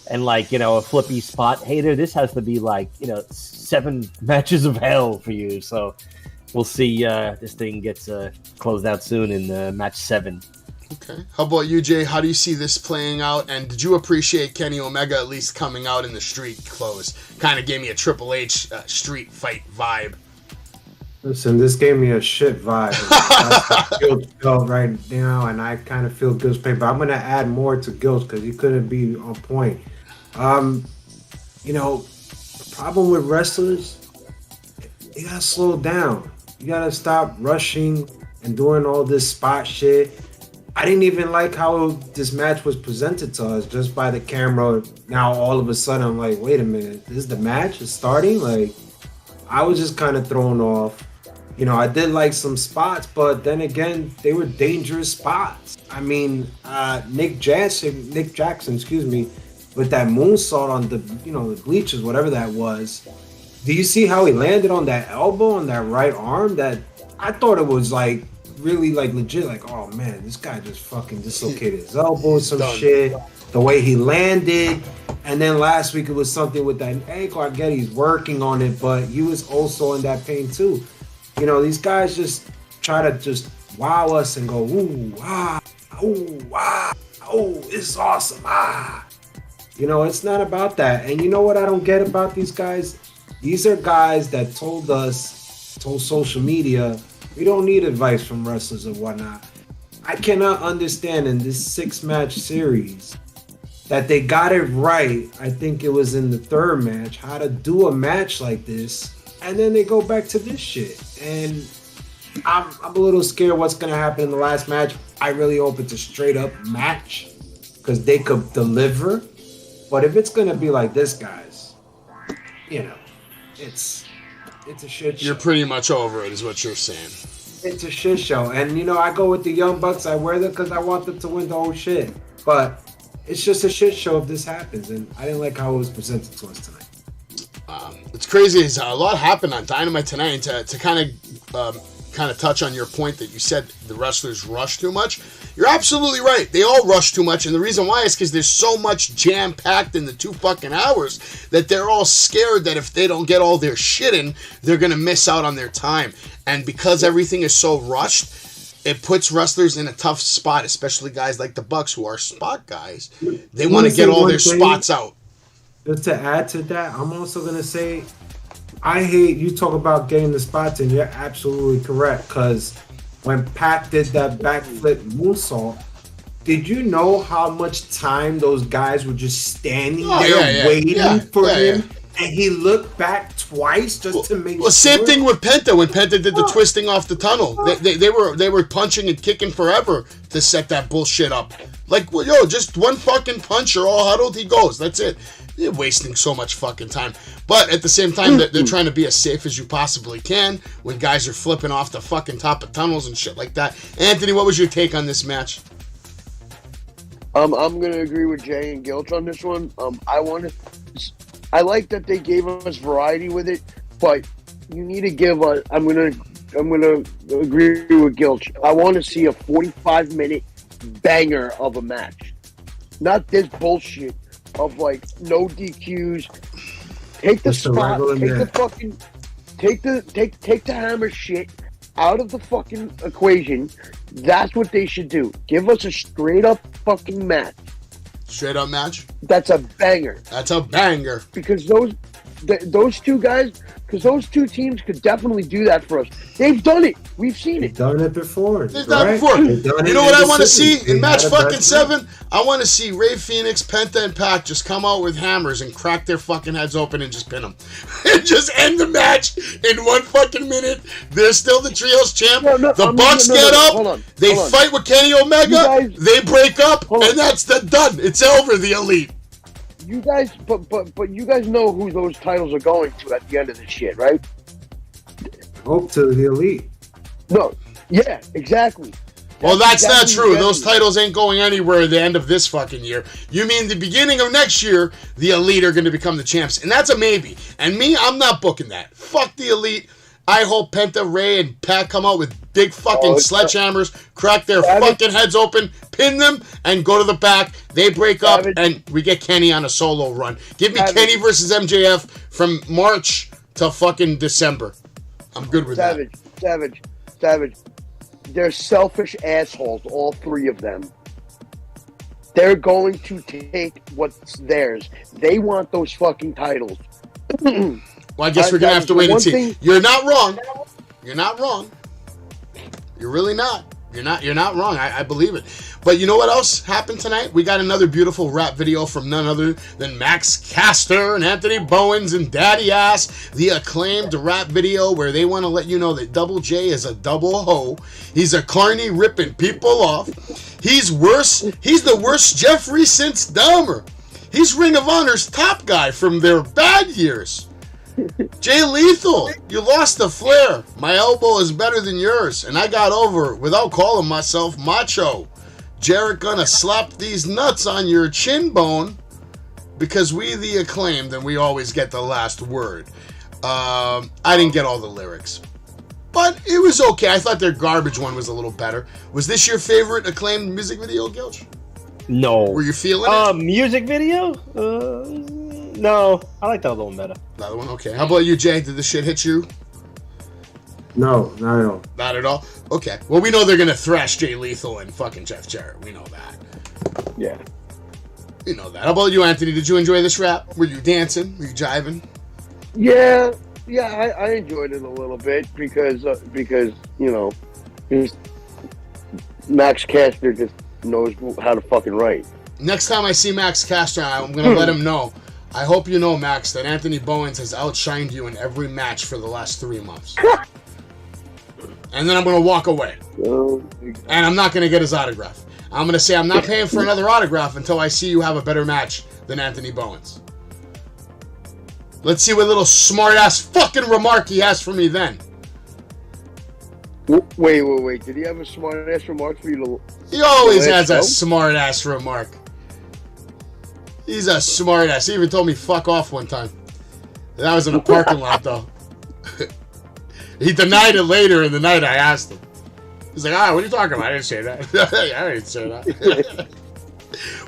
and like a flippy spot hater. This has to be like 7 matches of hell for you. So we'll see. This thing gets closed out soon in match 7. Okay. How about you, Jay? How do you see this playing out? And did you appreciate Kenny Omega at least coming out in the street clothes? Kind of gave me a Triple H street fight vibe. Listen, this gave me a shit vibe. I feel guilt right now, and I kind of feel guilt's pain. But I'm going to add more to guilt because he couldn't be on point. The problem with wrestlers, you got to slow down. You got to stop rushing and doing all this spot shit. I didn't even like how this match was presented to us just by the camera. Now, all of a sudden, I'm like, wait a minute, this is the match? It's starting? Like, I was just kind of thrown off. I did like some spots, but then again, they were dangerous spots. I mean, Nick Jackson, with that moonsault on the bleachers, whatever that was. Do you see how he landed on that elbow, on that right arm? That I thought it was like, really like legit, like, oh man, this guy just fucking dislocated his elbow, some shit. The way he landed, and then last week it was something with that ankle. I get he's working on it, but he was also in that pain too. These guys just try to just wow us and go, ooh, ah, ooh, wow, oh, this is awesome, ah. It's not about that. And you know what I don't get about these guys? These are guys that told social media, we don't need advice from wrestlers or whatnot. I cannot understand in this 6-match series that they got it right. I think it was in the 3rd match, how to do a match like this. And then they go back to this shit. And I'm a little scared what's going to happen in the last match. I really hope it's a straight up match because they could deliver. But if it's going to be like this, guys, it's a shit show. You're pretty much over it, is what you're saying. It's a shit show. And, I go with the Young Bucks. I wear them because I want them to win the whole shit. But it's just a shit show if this happens. And I didn't like how it was presented to us tonight. It's crazy. A lot happened on Dynamite tonight. To kind of touch on your point that you said the wrestlers rush too much. You're absolutely right. They all rush too much, and the reason why is because there's so much jam-packed in the 2 fucking hours that they're all scared that if they don't get all their shit in, they're going to miss out on their time. And because everything is so rushed, it puts wrestlers in a tough spot, especially guys like the Bucks who are spot guys. They want to get all their spots out. Just to add to that, I'm also going to say, I hate you talk about getting the spots, and you're absolutely correct. Because when Pac did that backflip moonsault, did you know how much time those guys were just standing there waiting for him? And he looked back twice just to make sure. Well, same thing with Penta when Penta did the twisting off the tunnel. They were punching and kicking forever to set that bullshit up. Like, well, just one fucking punch or all huddled, he goes. That's it. You're wasting so much fucking time. But at the same time, they're trying to be as safe as you possibly can when guys are flipping off the fucking top of tunnels and shit like that. Anthony, what was your take on this match? I'm going to agree with Jay and Gilch on this one. I like that they gave us variety with it, but you need to give us. I'm gonna agree with Gilch. I want to see a 45-minute banger of a match, not this bullshit of like no DQs. Take the spot, take the hammer shit, out of the fucking equation, that's what they should do. Give us a straight up fucking match. Straight up match? That's a banger. That's a banger. Because those two guys, because those two teams could definitely do that for us. They've done it. We've seen it. They've done it before. They've done it before. You know what I want to see in match fucking 7? I want to see Ray Phoenix, Penta, and Pac just come out with hammers and crack their fucking heads open and just pin them. And just end the match in 1 fucking minute. They're still the trios champ. The Bucks get up. They fight with Kenny Omega. They break up. And that's done. It's over, the Elite. You guys, but you guys know who those titles are going to at the end of this shit, right? Hope to the Elite. No, yeah, exactly. Well, that's not true. Those titles ain't going anywhere at the end of this fucking year. You mean the beginning of next year, the Elite are going to become the champs. And that's a maybe. And me, I'm not booking that. Fuck the Elite. I hope Penta, Ray, and Pat come out with big fucking sledgehammers, crack their fucking heads open, pin them, and go to the back. They break up, and we get Kenny on a solo run. Give me Kenny versus MJF from March to fucking December. I'm good with that. Savage. They're selfish assholes, all 3 of them. They're going to take what's theirs. They want those fucking titles. Well, I guess we're going to have to wait and see. You're not wrong. You're not wrong. You're really not. You're not wrong. I believe it. But you know what else happened tonight? We got another beautiful rap video from none other than Max Caster and Anthony Bowens and Daddy Ass. The acclaimed rap video where they want to let you know that Double J is a double hoe. He's a carny ripping people off. He's worse. He's the worst Jeffrey since Dahmer. He's Ring of Honor's top guy from their bad years. Jay Lethal, you lost the flair. My elbow is better than yours, and I got over it without calling myself macho. Jarrett gonna slap these nuts on your chin bone because we the acclaimed and we always get the last word. I didn't get all the lyrics, but it was okay. I thought their garbage one was a little better. Was this your favorite acclaimed music video, Gilch? No. Were you feeling it? Music video? No. I like that a little better. Another one? Okay. How about you, Jay? Did this shit hit you? No, not at all. Not at all? Okay. Well, we know they're going to thrash Jay Lethal and fucking Jeff Jarrett. We know that. Yeah. We know that. How about you, Anthony? Did you enjoy this rap? Were you dancing? Were you jiving? Yeah, I enjoyed it a little bit because you know, Max Caster just knows how to fucking write. Next time I see Max Caster, I'm going to let him know. I hope you know, Max, that Anthony Bowens has outshined you in every match for the last 3 months. And then I'm going to walk away. And I'm not going to get his autograph. I'm going to say I'm not paying for another autograph until I see you have a better match than Anthony Bowens. Let's see what little smart-ass fucking remark he has for me then. Wait. Did he have a smart-ass remark for you to... He always has a smart-ass remark. He's a smart-ass. He even told me fuck off one time. That was in a parking lot, though. He denied it later in the night. I asked him. He's like, what are you talking about? I didn't say that. I didn't say that.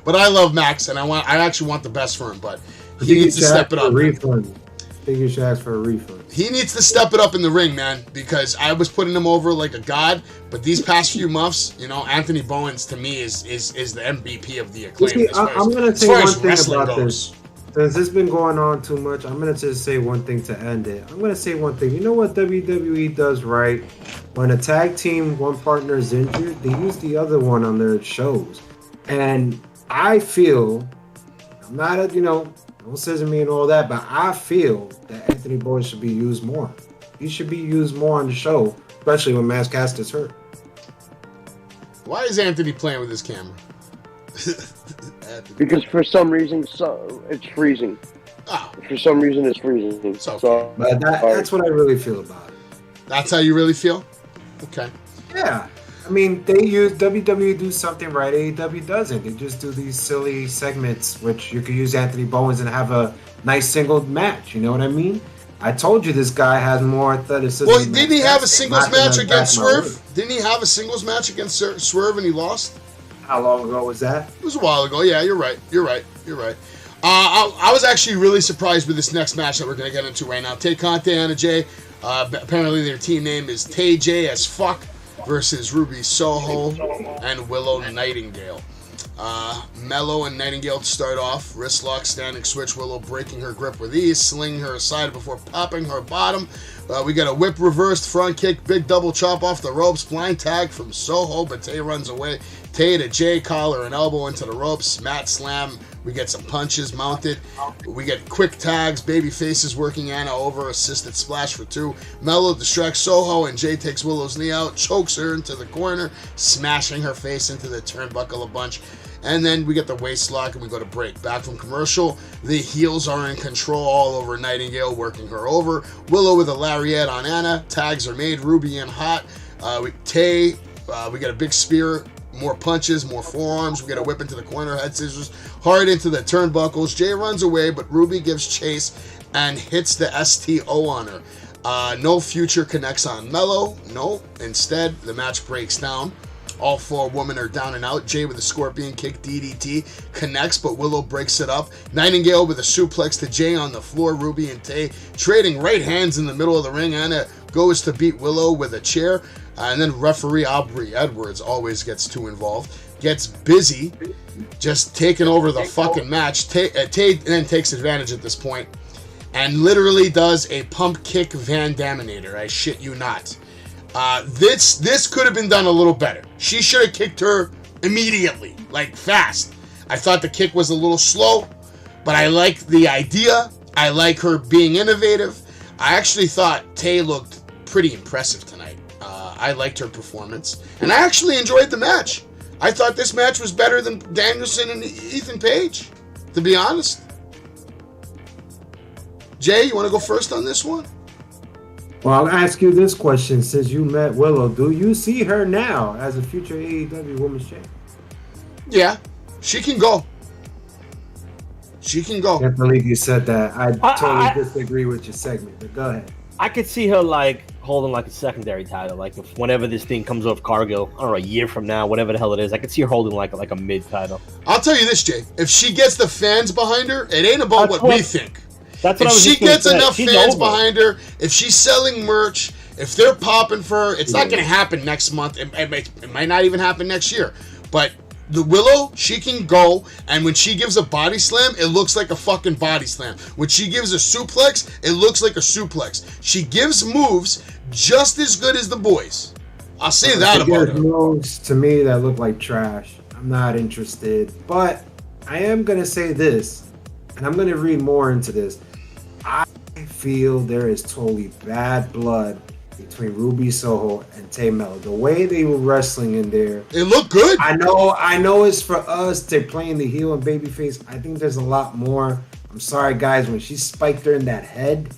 But I love Max, and I actually want the best for him, but he needs to step it up. I think you should ask for a refund. He needs to step it up in the ring, man, because I was putting him over like a god, but these past few months, you know, Anthony Bowens to me is the MVP of the acclaim. I'm going to say one thing about this. Since it's been going on too much, I'm going to just say one thing to end it. I'm going to say one thing. You know what WWE does right? When a tag team, one partner is injured, they use the other one on their shows. And I feel, I'm not a, don't scissor me and all that, but I feel that Anthony Bowens should be used more. He should be used more on the show, especially when Max Caster's hurt. Why is Anthony playing with his camera? Because for some reason, it's freezing. Oh. For some reason, it's freezing. So, but that's what I really feel about it. That's how you really feel? Okay. Yeah. I mean, WWE do something right, AEW doesn't. They just do these silly segments, which you could use Anthony Bowens and have a nice single match. You know what I mean? I told you this guy has more athleticism. Well, didn't he have a singles match against Swerve? Didn't he have a singles match against Swerve and he lost? How long ago was that? It was a while ago. Yeah, you're right. I was actually really surprised with this next match that we're going to get into right now. Tay Conte, Anna Jay. Apparently their team name is Tay J as Fuck versus Ruby Soho and Willow Nightingale. Mello and Nightingale to start off. Wrist lock, standing switch. Willow breaking her grip with ease, slinging her aside before popping her bottom. We got a whip reversed front kick, big double chop off the ropes, blind tag from Soho, but Tay runs away. Tay to J, collar and elbow into the ropes, mat slam. We get some punches mounted. We get quick tags, baby faces working Anna over, assisted splash for 2. Mello distracts Soho and Jay takes Willow's knee out, chokes her into the corner, smashing her face into the turnbuckle a bunch. And then we get the waist lock and we go to break. Back from commercial, the heels are in control all over Nightingale, working her over. Willow with a lariat on Anna. Tags are made, Ruby in hot. We get a big spear, more punches, more forearms. We get a whip into the corner, head scissors, hard into the turnbuckles. Jay runs away, but Ruby gives chase and hits the STO on her. No future connects on Mello. No. Instead, the match breaks down. All 4 women are down and out. Jay with a scorpion kick, DDT, connects, but Willow breaks it up. Nightingale with a suplex to Jay on the floor. Ruby and Tay trading right hands in the middle of the ring. Anna goes to beat Willow with a chair. And then referee Aubrey Edwards always gets too involved. Gets busy, just taking over the fucking match. Tay then takes advantage at this point and literally does a pump kick Van Daminator. I shit you not. This could have been done a little better. She should have kicked her immediately, like fast. I thought the kick was a little slow, but I like the idea. I like her being innovative. I actually thought Tay looked pretty impressive tonight. I liked her performance, and I actually enjoyed the match. I thought this match was better than Danielson and Ethan Page, to be honest. Jay, you want to go first on this one? Well, I'll ask you this question. Since you met Willow, do you see her now as a future AEW Women's Champion? Yeah, she can go. She can go. I can't believe you said that. I totally disagree with your segment, but go ahead. I could see her like holding like a secondary title, like if whenever this thing comes off Cargill, I don't know, a year from now, whatever the hell it is, I could see her holding like a mid title. I'll tell you this, Jay. If she gets the fans behind her, it ain't about what we think. That's what if I was she gets enough she's fans over. behind her, if she's selling merch, if they're popping for her, it's not going to happen next month. It might not even happen next year. But the Willow, she can go, and when she gives a body slam, it looks like a fucking body slam. When she gives a suplex, it looks like a suplex. She gives moves just as good as the boys. I'll say that about her. Moves to me that look like trash. I'm not interested. But I am going to say this, and I'm going to read more into this. I feel there is totally bad blood between Ruby Soho and Tay Mello. The way they were wrestling in there, it looked good. I know it's for us. They're playing the heel and babyface. I think there's a lot more. I'm sorry, guys. When she spiked her in that head,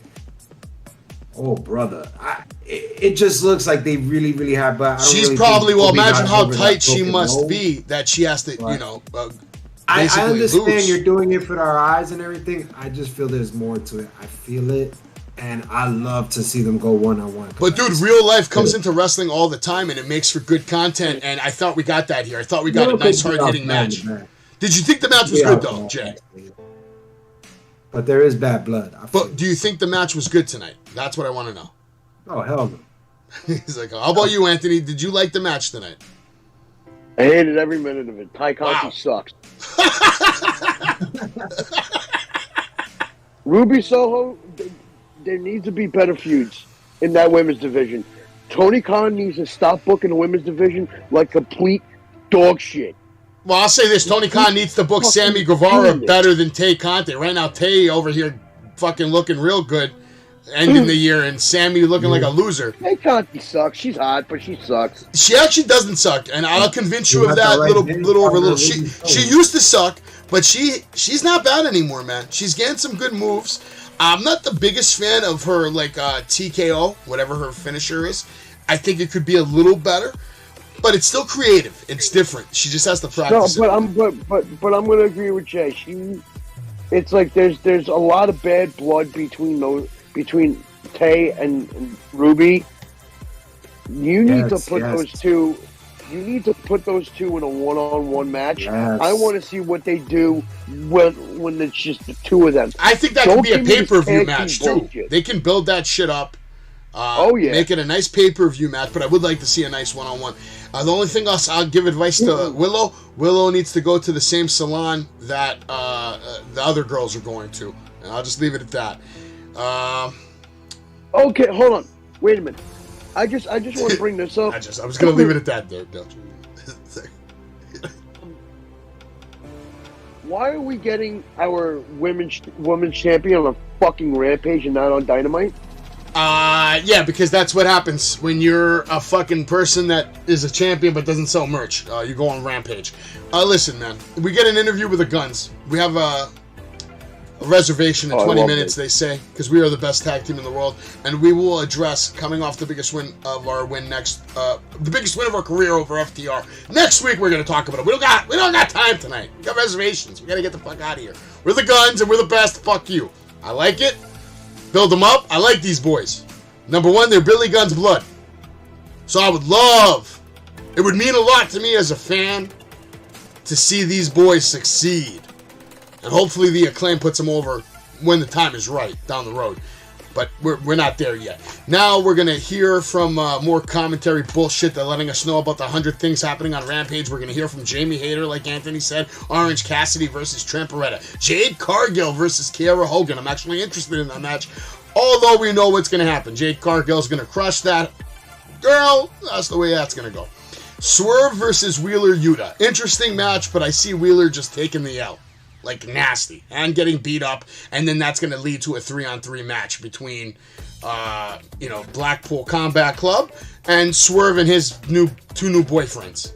oh brother, it just looks like they really, really have. But she's really probably imagine how tight she must be that she has to, I understand lose. You're doing it for our eyes and everything. I just feel there's more to it. I feel it, and I love to see them go one-on-one. But dude, real life comes into wrestling all the time, and it makes for good content. And I thought we got that here. I thought we got a nice, hard-hitting match. Did you think the match was good though, Jay? But there is bad blood. But do you think the match was good tonight? That's what I want to know. Oh hell no. He's like, how about you, Anthony? Did you like the match tonight? I hated every minute of it. Ty Conti sucks. Ruby Soho, there needs to be better feuds in that women's division. Tony Khan needs to stop booking the women's division like complete dog shit. Well, I'll say this. Tony Khan needs to book Sammy Guevara better than Tay Conti. Right now, Tay over here fucking looking real good ending the year, and Sammy looking like a loser. Tay Conti sucks. She's hot, but she sucks. She actually doesn't suck, and I'll convince you of that little over little. She used to suck, but she's not bad anymore, man. She's getting some good moves. I'm not the biggest fan of her TKO, whatever her finisher is. I think it could be a little better, but it's still creative. It's different. She just has to practice. No, but I'm going to agree with Jay. It's like there's a lot of bad blood between Tay and Ruby. You need to put those two. You need to put those two in a one-on-one match. Yes. I want to see what they do when it's just the two of them. I think that could be a pay-per-view match too. They can build that shit up. Make it a nice pay-per-view match, but I would like to see a nice one-on-one. The only thing else, I'll give advice to Willow. Willow needs to go to the same salon that the other girls are going to. And I'll just leave it at that. Okay, hold on. Wait a minute. I just want to bring this up. I was going to leave it at that, dude. Don't you? Why are we getting our women's champion on a fucking Rampage and not on Dynamite? Yeah, because that's what happens when you're a fucking person that is a champion but doesn't sell merch. You go on Rampage. Listen, man, we get an interview with the Guns. We have a reservation in 20 minutes, they say, because we are the best tag team in the world, and we will address coming off the biggest win of our career over FTR. Next week we're going to talk about it. We don't got time tonight. We got reservations. We got to get the fuck out of here. We're the Guns and we're the best. Fuck you. I like it. Build them up. I like these boys. Number one, they're Billy Gunn's blood. So I would love, it would mean a lot to me as a fan to see these boys succeed. And hopefully the Acclaim puts them over when the time is right down the road. But we're not there yet. Now we're going to hear from more commentary bullshit. They're letting us know about the 100 things happening on Rampage. We're going to hear from Jamie Hayter, like Anthony said. Orange Cassidy versus Trent Beretta. Jade Cargill versus Kiera Hogan. I'm actually interested in that match. Although we know what's going to happen. Jade Cargill's going to crush that girl. That's the way that's going to go. Swerve versus Wheeler Yuta. Interesting match, but I see Wheeler just taking the L. Like nasty, and getting beat up, and then that's going to lead to a 3-on-3 match between, Blackpool Combat Club and Swerve and his two new boyfriends.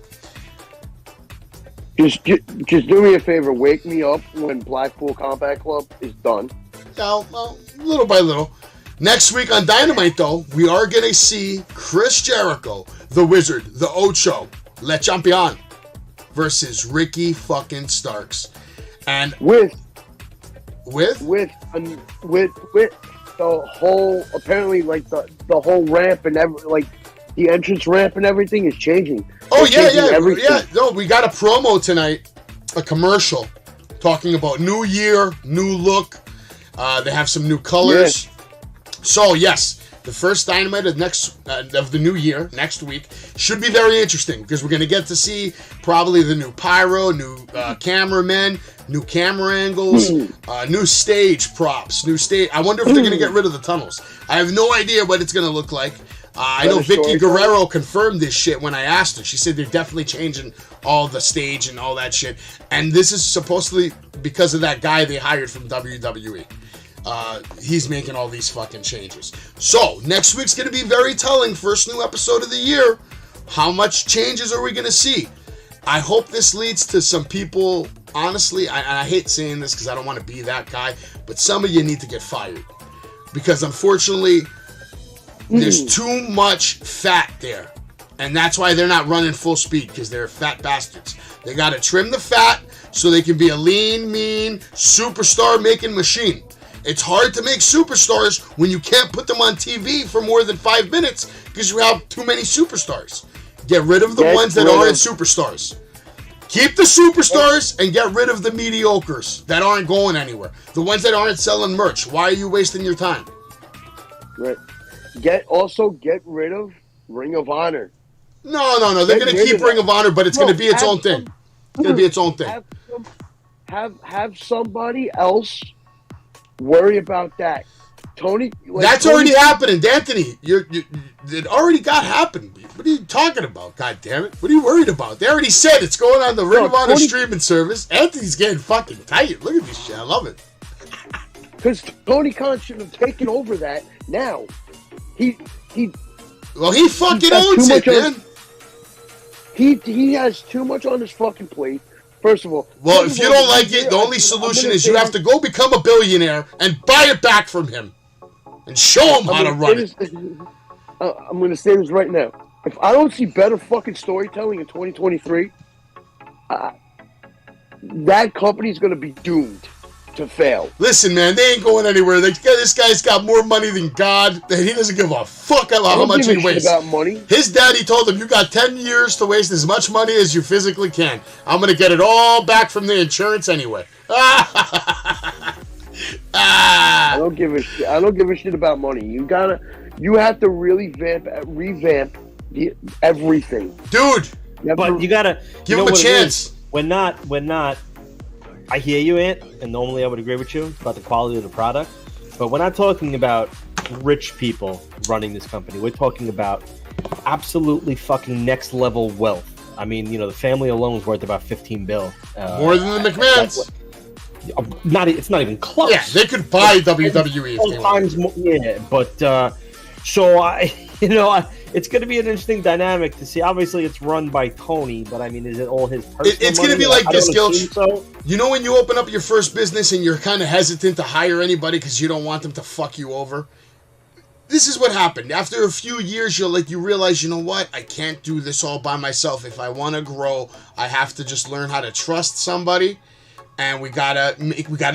Just do me a favor, wake me up when Blackpool Combat Club is done. Well, little by little. Next week on Dynamite, though, we are going to see Chris Jericho, the Wizard, the Ocho, Le Champion, versus Ricky fucking Starks. And with the whole, apparently, like the whole ramp and the entrance ramp and everything is changing. Oh yeah. No, we got a promo tonight, a commercial, talking about new year, new look. They have some new colors. Yeah. So yes, the first Dynamite of the new year, next week, should be very interesting because we're going to get to see probably the new pyro, new cameramen, new camera angles, new stage props, I wonder if they're going to get rid of the tunnels. I have no idea what it's going to look like. I know Vicky Guerrero confirmed this shit when I asked her. She said they're definitely changing all the stage and all that shit. And this is supposedly because of that guy they hired from WWE. He's making all these fucking changes. So, next week's going to be very telling. First new episode of the year. How much changes are we going to see? I hope this leads to some people, honestly, I hate saying this because I don't want to be that guy, but some of you need to get fired. Because unfortunately, there's too much fat there. And that's why they're not running full speed, because they're fat bastards. They got to trim the fat so they can be a lean, mean, superstar-making machine. It's hard to make superstars when you can't put them on TV for more than 5 minutes because you have too many superstars. Get rid of the ones that aren't superstars. Keep the superstars and get rid of the mediocres that aren't going anywhere. The ones that aren't selling merch. Why are you wasting your time? Right. Get rid of Ring of Honor. No. They're going to keep Ring of Honor, but it's going to be its own thing. It's going to be its own thing. Have somebody else worry about that. Tony, that's already happening, Anthony. It already got happened. What are you talking about? God damn it! What are you worried about? They already said it's going on the Ring of Honor streaming service. Anthony's getting fucking tight. Look at this shit. I love it. Because Tony Khan should have taken over that. Now, he fucking owns it, man. He has too much on his fucking plate. First of all, if you don't like it, the only solution is you have to go become a billionaire and buy it back from him and show him how to run it. I'm going to say this right now. If I don't see better fucking storytelling in 2023, that company's going to be doomed to fail. Listen, man, they ain't going anywhere. This guy's got more money than God. He doesn't give a fuck about how much he wastes. About money. His daddy told him, you got 10 years to waste as much money as you physically can. I'm going to get it all back from the insurance anyway. I don't give a shit. I don't give a shit about money. You You have to really revamp everything, dude. But you gotta give him a chance. We're not. I hear you, Ant, and normally I would agree with you about the quality of the product. But we're not talking about rich people running this company. We're talking about absolutely fucking next level wealth. I mean, the family alone is worth about $15 billion. More than the McMahons. It's not even close. Yeah, they could buy WWE if they wanted. More, yeah, but it's going to be an interesting dynamic to see. Obviously, it's run by Tony, but I mean, is it all his personal It's going to be like this, Gilch. So. You know when you open up your first business and you're kind of hesitant to hire anybody because you don't want them to fuck you over? This is what happened. After a few years, you realize, you know what? I can't do this all by myself. If I want to grow, I have to just learn how to trust somebody. And we gotta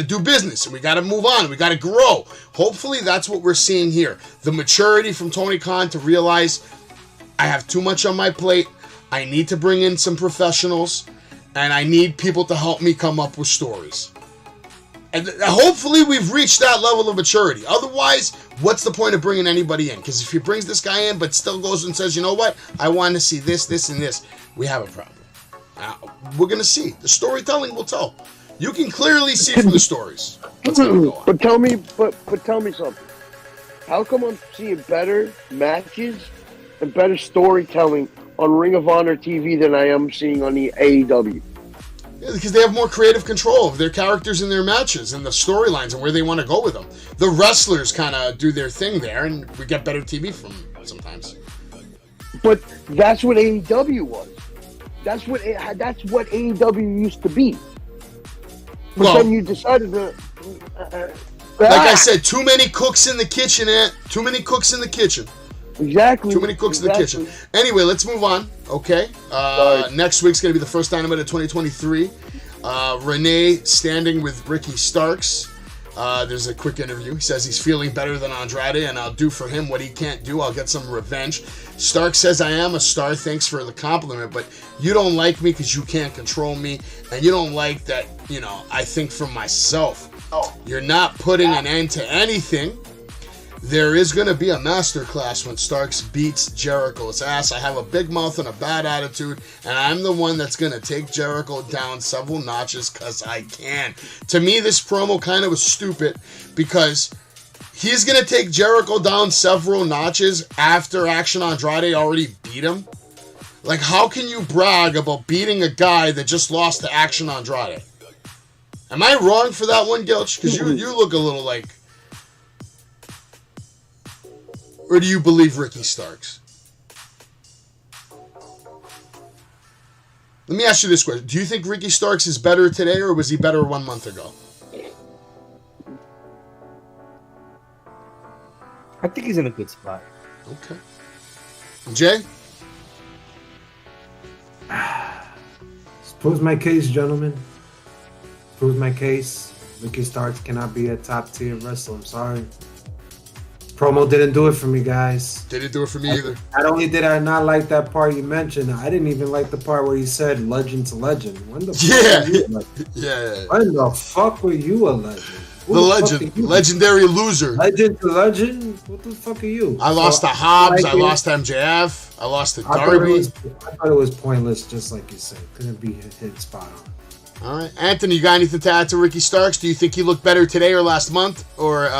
do business, and we gotta move on, we gotta grow. Hopefully that's what we're seeing here. The maturity from Tony Khan to realize I have too much on my plate, I need to bring in some professionals, and I need people to help me come up with stories. And hopefully we've reached that level of maturity. Otherwise, what's the point of bringing anybody in? Because if he brings this guy in but still goes and says, you know what, I want to see this, this, and this, we have a problem. We're gonna see. The storytelling will tell. You can clearly see from the stories. But tell me something. How come I'm seeing better matches and better storytelling on Ring of Honor TV than I am seeing on the AEW? Yeah, because they have more creative control of their characters and their matches and the storylines and where they want to go with them. The wrestlers kind of do their thing there, and we get better TV from them sometimes. But that's what AEW was. That's what AEW used to be. But then you decided to... like I said, too many cooks in the kitchen, Ant. Too many cooks in the kitchen. Exactly. Too many cooks in the kitchen. Anyway, let's move on, okay? Next week's going to be the first Dynamite of 2023. Renee standing with Ricky Starks. There's a quick interview. He says he's feeling better than Andrade, and I'll do for him what he can't do. I'll get some revenge. Stark says, I am a star. Thanks for the compliment, but you don't like me because you can't control me, and you don't like that, I think for myself. You're not putting an end to anything. There is going to be a masterclass when Starks beats Jericho's ass. I have a big mouth and a bad attitude, and I'm the one that's going to take Jericho down several notches because I can. To me, this promo kind of was stupid because he's going to take Jericho down several notches after Action Andrade already beat him. Like, how can you brag about beating a guy that just lost to Action Andrade? Am I wrong for that one, Gilch? Because you look a little like... Or do you believe Ricky Starks? Let me ask you this question. Do you think Ricky Starks is better today, or was he better 1 month ago? I think he's in a good spot. Okay. Jay? Suppose my case, gentlemen. Suppose my case. Ricky Starks cannot be a top tier wrestler. I'm sorry. Promo didn't do it for me, guys. Didn't do it for me either. Not only did I not like that part you mentioned, I didn't even like the part where he said legend to legend. When the fuck were you a legend? Yeah. When the fuck were you a legend? The legend. Legendary loser. Legend to legend? What the fuck are you? I lost to Hobbs. I lost to MJF. I lost to Darby. I thought it was pointless, just like you said. Couldn't be hit spot on. All right. Anthony, you got anything to add to Ricky Starks? Do you think he looked better today or last month? Or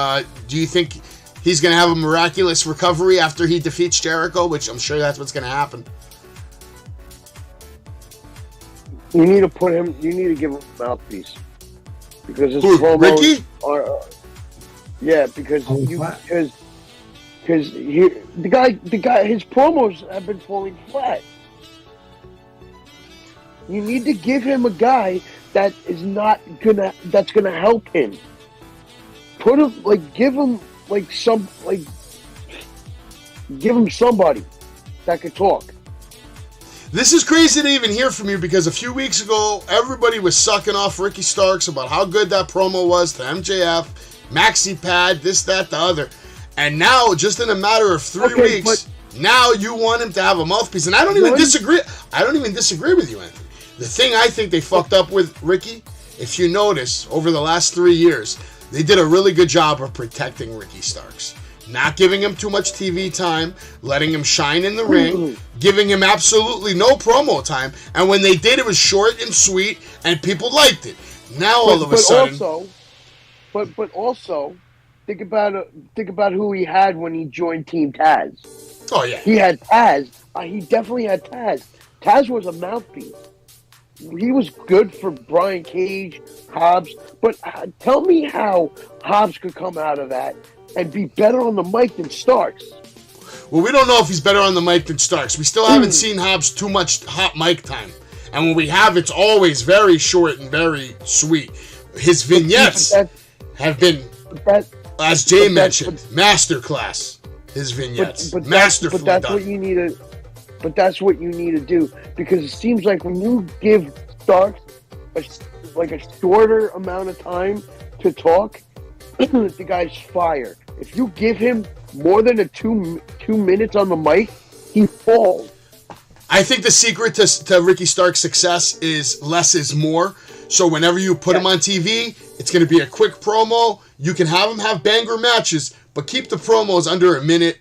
do you think he's going to have a miraculous recovery after he defeats Jericho, which I'm sure that's what's going to happen? You need to give him a mouthpiece. Because his Who, promos Ricky? are... because the guy, his promos have been falling flat. You need to give him a guy that's gonna help him. Give him somebody that could talk. This is crazy to even hear from you because a few weeks ago, everybody was sucking off Ricky Starks about how good that promo was to MJF, Maxi Pad, this, that, the other. And now, just in a matter of 3 weeks, now you want him to have a mouthpiece. And I don't even disagree. I don't even disagree with you, Anthony. The thing I think they fucked up with Ricky, if you notice, over the last 3 years, they did a really good job of protecting Ricky Starks. not giving him too much TV time, letting him shine in the ring, giving him absolutely no promo time. And when they did, it was short and sweet, and people liked it. Now all of a sudden, but also, think about who he had when he joined Team Taz. Oh yeah, he had Taz. He definitely had Taz. Taz was a mouthpiece. He was good for Brian Cage, Hobbs. But tell me how Hobbs could come out of that and be better on the mic than Starks. Well, we don't know if he's better on the mic than Starks. We still haven't seen Hobbs too much hot mic time. And when we have, it's always very short and very sweet. His vignettes have been, as Jay mentioned, masterclass. His vignettes, masterfully But that's done. what you need to. But that's what you need to do, because it seems like when you give Starks a shorter amount of time to talk, the guy's fire. If you give him more than a two minutes on the mic, he falls. I think the secret to Ricky Stark's success is less is more. So whenever you put him on TV, it's going to be a quick promo. You can have him have banger matches, but keep the promos under a minute.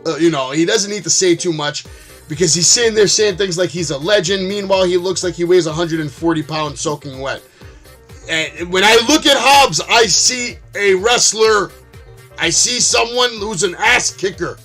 He doesn't need to say too much, because he's sitting there saying things like he's a legend. Meanwhile, he looks like he weighs 140 pounds soaking wet. And when I look at Hobbs, I see a wrestler. I see someone who's an ass kicker.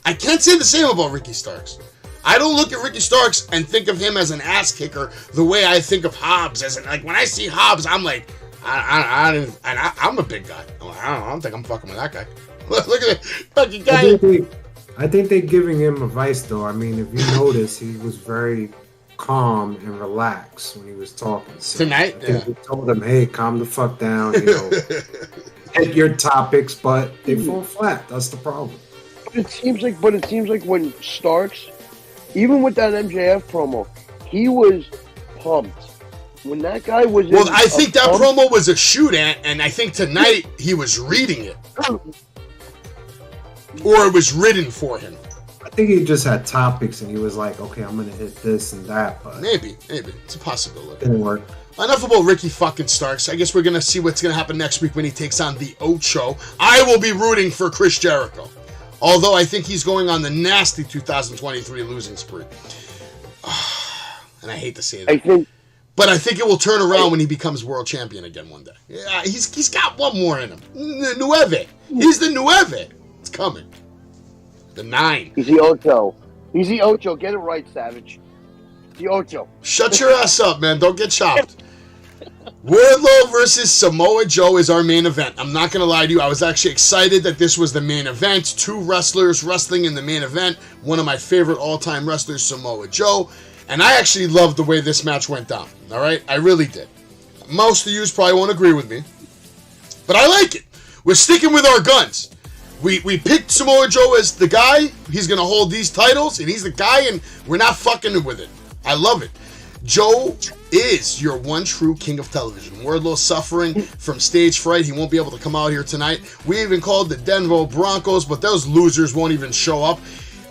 I can't say the same about Ricky Starks. I don't look at Ricky Starks and think of him as an ass kicker the way I think of Hobbs. When I see Hobbs, I'm like, I'm a big guy. I don't think I'm fucking with that guy. Look at that fucking guy. I think they're giving him advice, though. I mean, if you notice, he was very calm and relaxed when he was talking. So tonight, I think they told him, "Hey, calm the fuck down. Hit your topics," but they fall flat. That's the problem. But it seems like when Starks, even with that MJF promo, he was pumped. When that guy was I think that promo was a shoot at, and I think tonight he was reading it. Or it was written for him. I think he just had topics and he was like, okay, I'm going to hit this and that. But maybe. It's a possibility. Didn't work. Enough about Ricky fucking Starks. I guess we're going to see what's going to happen next week when he takes on the Ocho. I will be rooting for Chris Jericho. Although I think he's going on the nasty 2023 losing spree. And I hate to say that. But I think it will turn around when he becomes world champion again one day. Yeah, he's got one more in him. Nueve. He's the Nueve. It's coming. The 9. He's the Ocho. Get it right, Savage. The Ocho. Shut your ass up, man. Don't get chopped. Wardlow versus Samoa Joe is our main event. I'm not going to lie to you. I was actually excited that this was the main event. 2 wrestlers wrestling in the main event. One of my favorite all-time wrestlers, Samoa Joe. And I actually loved the way this match went down. All right? I really did. Most of you probably won't agree with me. But I like it. We're sticking with our guns. We picked Samoa Joe as the guy. He's going to hold these titles, and he's the guy, and we're not fucking with it. I love it. Joe is your one true king of television. Wardlow suffering from stage fright. He won't be able to come out here tonight. We even called the Denver Broncos, but those losers won't even show up.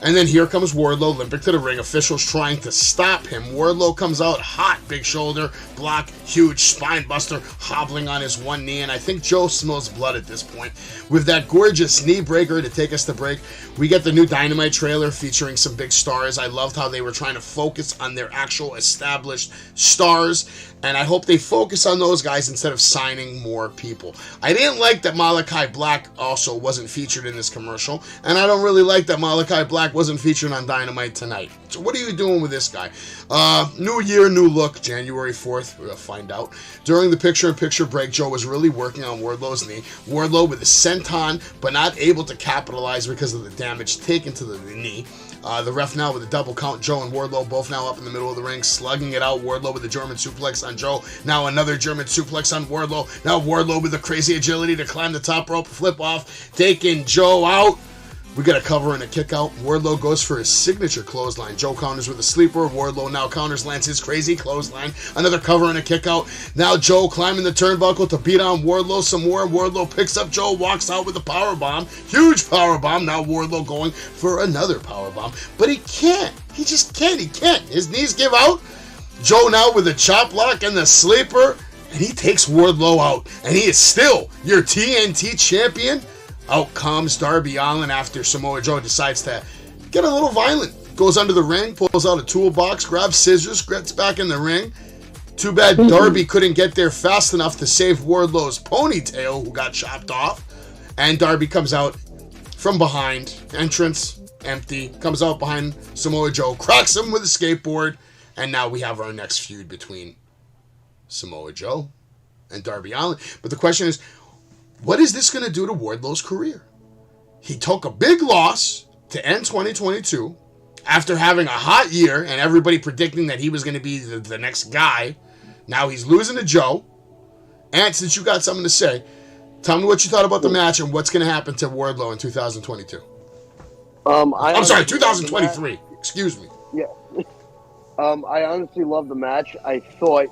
And then here comes Wardlow, limping to the ring. Officials trying to stop him. Wardlow comes out hot, big shoulder, block, huge spine buster, hobbling on his one knee. And I think Joe smells blood at this point. With that gorgeous knee breaker to take us to break, we get the new Dynamite trailer featuring some big stars. I loved how they were trying to focus on their actual established stars. And I hope they focus on those guys instead of signing more people. I didn't like that Malachi Black also wasn't featured in this commercial. And I don't really like that Malachi Black wasn't featured on Dynamite tonight. So what are you doing with this guy? New year, new look. January 4th, we're going to find out. During the picture-in-picture break, Joe was really working on Wardlow's knee. Wardlow with a senton, but not able to capitalize because of the damage taken to the knee. The ref now with a double count. Joe and Wardlow both now up in the middle of the ring, slugging it out. Wardlow with a German suplex on Joe. Now another German suplex on Wardlow. Now Wardlow with the crazy agility to climb the top rope, flip off, taking Joe out. We got a cover and a kick out. Wardlow goes for his signature clothesline. Joe counters with a sleeper. Wardlow now counters, lands his crazy clothesline. Another cover and a kick out. Now Joe climbing the turnbuckle to beat on Wardlow some more. Wardlow picks up Joe, walks out with a powerbomb. Huge powerbomb. Now Wardlow going for another powerbomb. But he can't. He just can't. He can't. His knees give out. Joe now with the chop block and the sleeper. And he takes Wardlow out. And he is still your TNT champion. Out comes Darby Allin after Samoa Joe decides to get a little violent. Goes under the ring, pulls out a toolbox, grabs scissors, gets back in the ring. Too bad Darby couldn't get there fast enough to save Wardlow's ponytail, who got chopped off. And Darby comes out from behind. Entrance, empty. Comes out behind Samoa Joe, cracks him with a skateboard. And now we have our next feud between Samoa Joe and Darby Allin. But the question is, what is this going to do to Wardlow's career? He took a big loss to end 2022 after having a hot year and everybody predicting that he was going to be the next guy. Now he's losing to Joe. And since you got something to say, tell me what you thought about the match and what's going to happen to Wardlow in 2022. I'm sorry, 2023. Excuse me. Yeah. I honestly love the match. I thought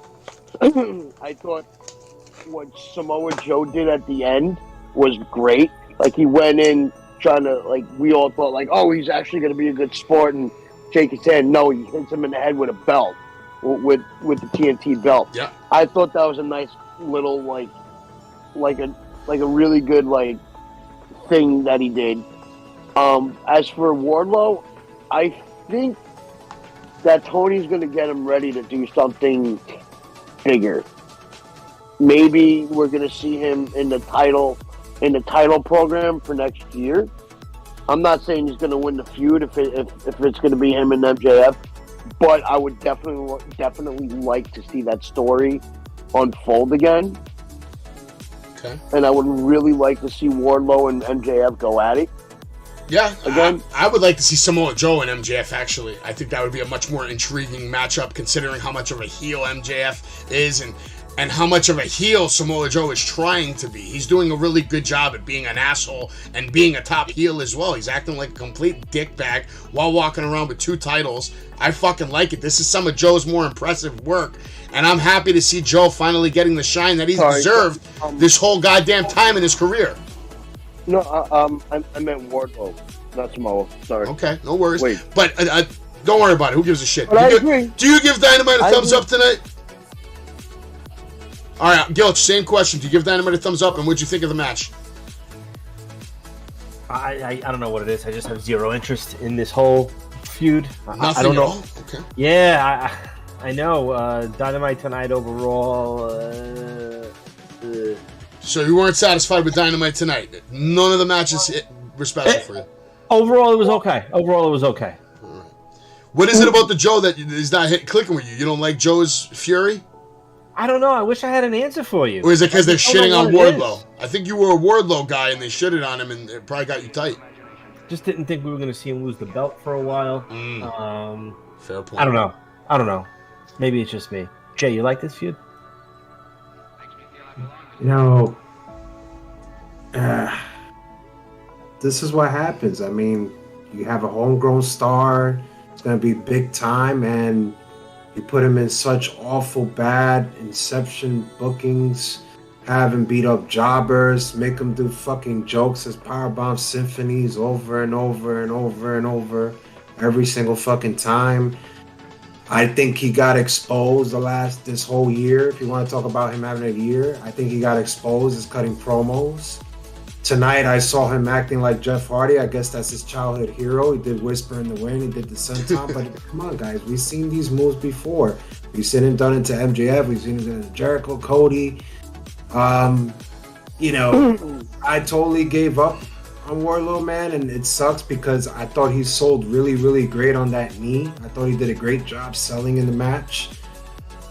what Samoa Joe did at the end was great. Like, he went in trying to, like, we all thought, like, oh, he's actually going to be a good sport and shake his hand. No, he hits him in the head with a belt, with the TNT belt. Yeah. I thought that was a nice little, like a really good, like, thing that he did. As for Wardlow, I think that Tony's going to get him ready to do something bigger. Maybe we're going to see him in the title program for next year. I'm not saying he's going to win the feud if it's going to be him and MJF, but I would definitely like to see that story unfold again. Okay. And I would really like to see Wardlow and MJF go at it. Yeah, again, I would like to see Samoa Joe and MJF, actually. I think that would be a much more intriguing matchup, considering how much of a heel MJF is and how much of a heel Samoa Joe is trying to be. He's doing a really good job at being an asshole and being a top heel as well. He's acting like a complete dickbag while walking around with 2 titles. I fucking like it. This is some of Joe's more impressive work, and I'm happy to see Joe finally getting the shine that he's deserved this whole goddamn time in his career. No, I meant Wardlow, not Samoa. Sorry. Okay, no worries. Wait. But don't worry about it. Who gives a shit? But I agree. Do you give Dynamite a thumbs up tonight? All right, Gilch, same question. Do you give Dynamite a thumbs up, and what'd you think of the match? I don't know what it is. I just have zero interest in this whole feud. Nothing I don't at know. all? Okay. Yeah, I know. Dynamite tonight overall. So you weren't satisfied with Dynamite tonight? None of the matches were special for you? Overall, it was okay. What is it about the Joe that is not clicking with you? You don't like Joe's fury? I don't know. I wish I had an answer for you. Or is it because they're shitting on Wardlow? I think you were a Wardlow guy and they shitted on him and it probably got you tight. Just didn't think we were going to see him lose the belt for a while. Fair point. I don't know. Maybe it's just me. Jay, you like this feud? You know, this is what happens. I mean, you have a homegrown star. It's going to be big time, and you put him in such awful bad Inception bookings, have him beat up jobbers, make him do fucking jokes as Powerbomb symphonies over and over and over and over every single fucking time. I think he got exposed this whole year. If you want to talk about him having a year, I think he got exposed as cutting promos. Tonight, I saw him acting like Jeff Hardy. I guess that's his childhood hero. He did Whisper in the Wind. He did the Senton. But come on, guys. We've seen these moves before. We've seen him done it to MJF. We've seen him done it to Jericho, Cody. You know, I totally gave up on Wardlow, man. And it sucks because I thought he sold really, really great on that knee. I thought he did a great job selling in the match.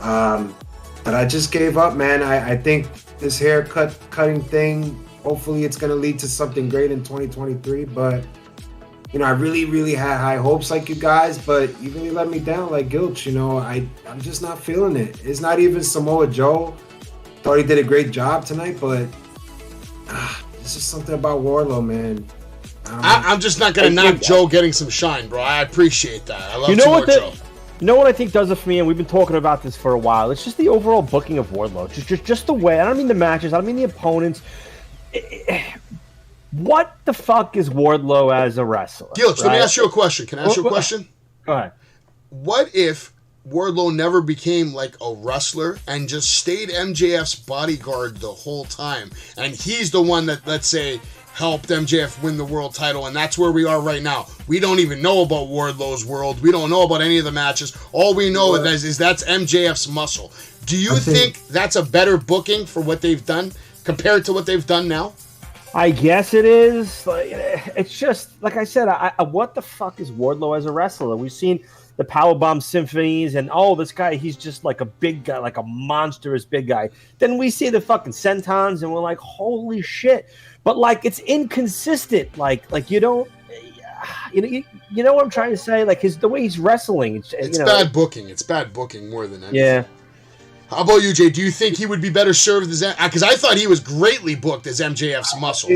But I just gave up, man. I think this cutting thing, hopefully it's going to lead to something great in 2023, but, you know, I really, really had high hopes like you guys, but you really let me down like Gilch, you know. I'm just not feeling it. It's not even Samoa Joe. Thought he did a great job tonight, but it's just something about Wardlow, man. I'm just not going to knock Joe getting some shine, bro. I appreciate that. I love Joe. You know what I think does it for me, and we've been talking about this for a while, it's just the overall booking of Wardlow. Just the way. I don't mean the matches. I don't mean the opponents. What the fuck is Wardlow as a wrestler? Gilch, let me ask you a question. Can I ask you a question? Go ahead. What if Wardlow never became like a wrestler and just stayed MJF's bodyguard the whole time. And he's the one that, let's say, helped MJF win the world title, and that's where we are right now. We don't even know about Wardlow's world. We don't know about any of the matches. All we know is that's MJF's muscle. Do you think that's a better booking for what they've done compared to what they've done now? I guess it is. It's just, like I said, what the fuck is Wardlow as a wrestler? We've seen the Powerbomb symphonies and, this guy, he's just like a big guy, like a monstrous big guy. Then we see the fucking sentons and we're like, holy shit. But like, it's inconsistent. Like you don't, you know what I'm trying to say? Like the way he's wrestling. It's bad booking. It's bad booking more than anything. Yeah. How about you, Jay? Do you think he would be better served as, because I thought he was greatly booked as MJF's muscle.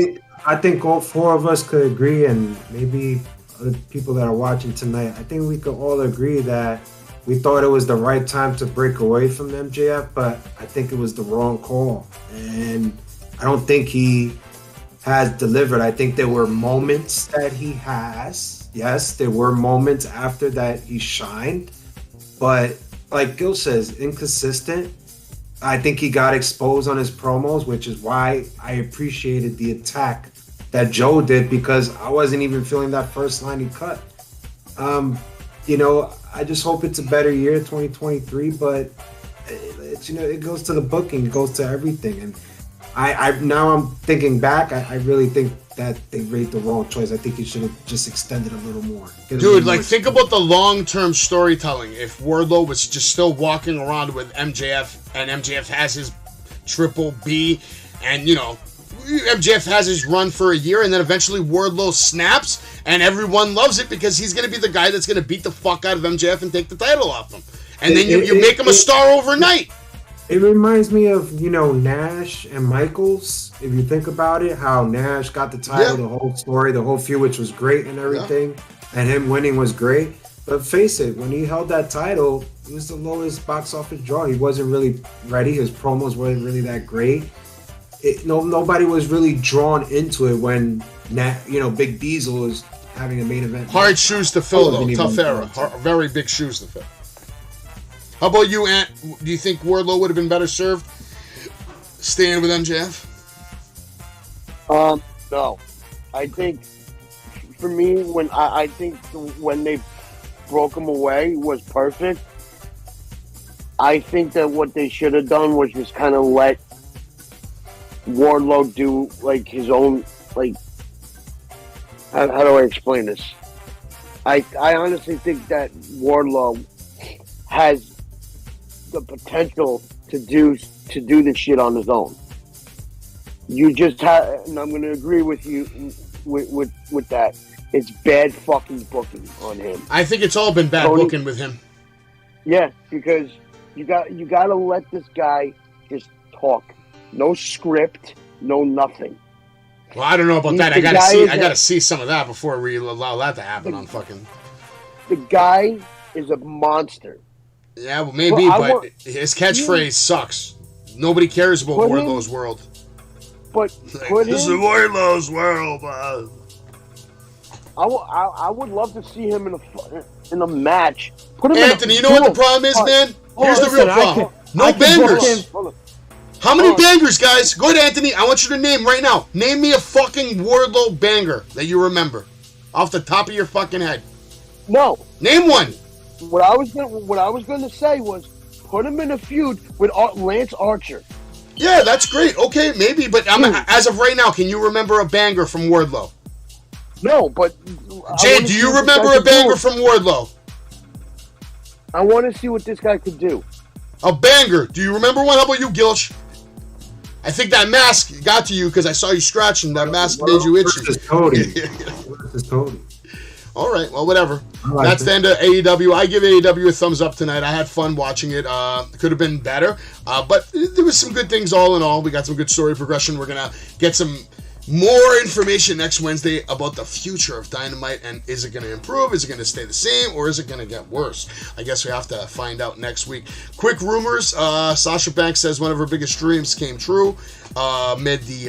I think all four of us could agree, and maybe other people that are watching tonight, I think we could all agree that we thought it was the right time to break away from MJF, but I think it was the wrong call. And I don't think he has delivered. I think there were moments that he has. Yes, there were moments after that he shined, but like Gil says, inconsistent. I think he got exposed on his promos, which is why I appreciated the attack that Joe did, because I wasn't even feeling that first line he cut. I just hope it's a better year, 2023, but it goes to the booking, it goes to everything. And I now I'm thinking back, I really think that they made the wrong choice. I think he should have just extended a little more. Dude, think about the long-term storytelling. If Wardlow was just still walking around with MJF, and MJF has his Triple B, and, MJF has his run for a year, and then eventually Wardlow snaps, and everyone loves it because he's going to be the guy that's going to beat the fuck out of MJF and take the title off him. And then you make him a star overnight. It reminds me of, Nash and Michaels. If you think about it, how Nash got the title, the whole story, the whole feud, which was great and everything, and him winning was great. But face it, when he held that title, it was the lowest box office draw. He wasn't really ready. His promos weren't really that great. Nobody was really drawn into it when, Big Diesel was having a main event. Hard shoes to fill, though. Tough era. Very big shoes to fill. How about you, Ant? Do you think Wardlow would have been better served staying with MJF? No. I think, for me, I think when they broke him away was perfect. I think that what they should have done was just kind of let Wardlow do, his own, how do I explain this? I honestly think that Wardlow has the potential to do this shit on his own. You just have, and I'm going to agree with you with that. It's bad fucking booking on him. I think it's all been bad booking with him. Yeah, because you got to let this guy just talk. No script, no nothing. Well, I don't know about that. I gotta see some of that before we allow that to happen on fucking. The guy is a monster. Yeah, well, maybe, but his catchphrase sucks. Nobody cares about Wardlow's world. But this is Wardlow's world. I would love to see him in a match. Put him Anthony, you know what the problem is, man? Here's the real problem. No bangers. How many bangers, guys? Go ahead, Anthony. I want you to name right now. Name me a fucking Wardlow banger that you remember off the top of your fucking head. No. Name one. What I was going to say was put him in a feud with Lance Archer. Yeah, that's great. Okay, maybe, but as of right now, can you remember a banger from Wardlow? No, but Jay, do you remember a banger from Wardlow? I want to see what this guy could do. A banger. Do you remember one? How about you, Gilch? I think that mask got to you because I saw you scratching. That mask made you itchy. This is Cody. All right, well, whatever. That's the end of AEW. I give AEW a thumbs up tonight. I had fun watching it. Could have been better, but there was some good things all in all. We got some good story progression. We're going to get some more information next Wednesday about the future of Dynamite, and is it going to improve? Is it going to stay the same, or is it going to get worse? I guess we have to find out next week. Quick rumors. Sasha Banks says one of her biggest dreams came true amid the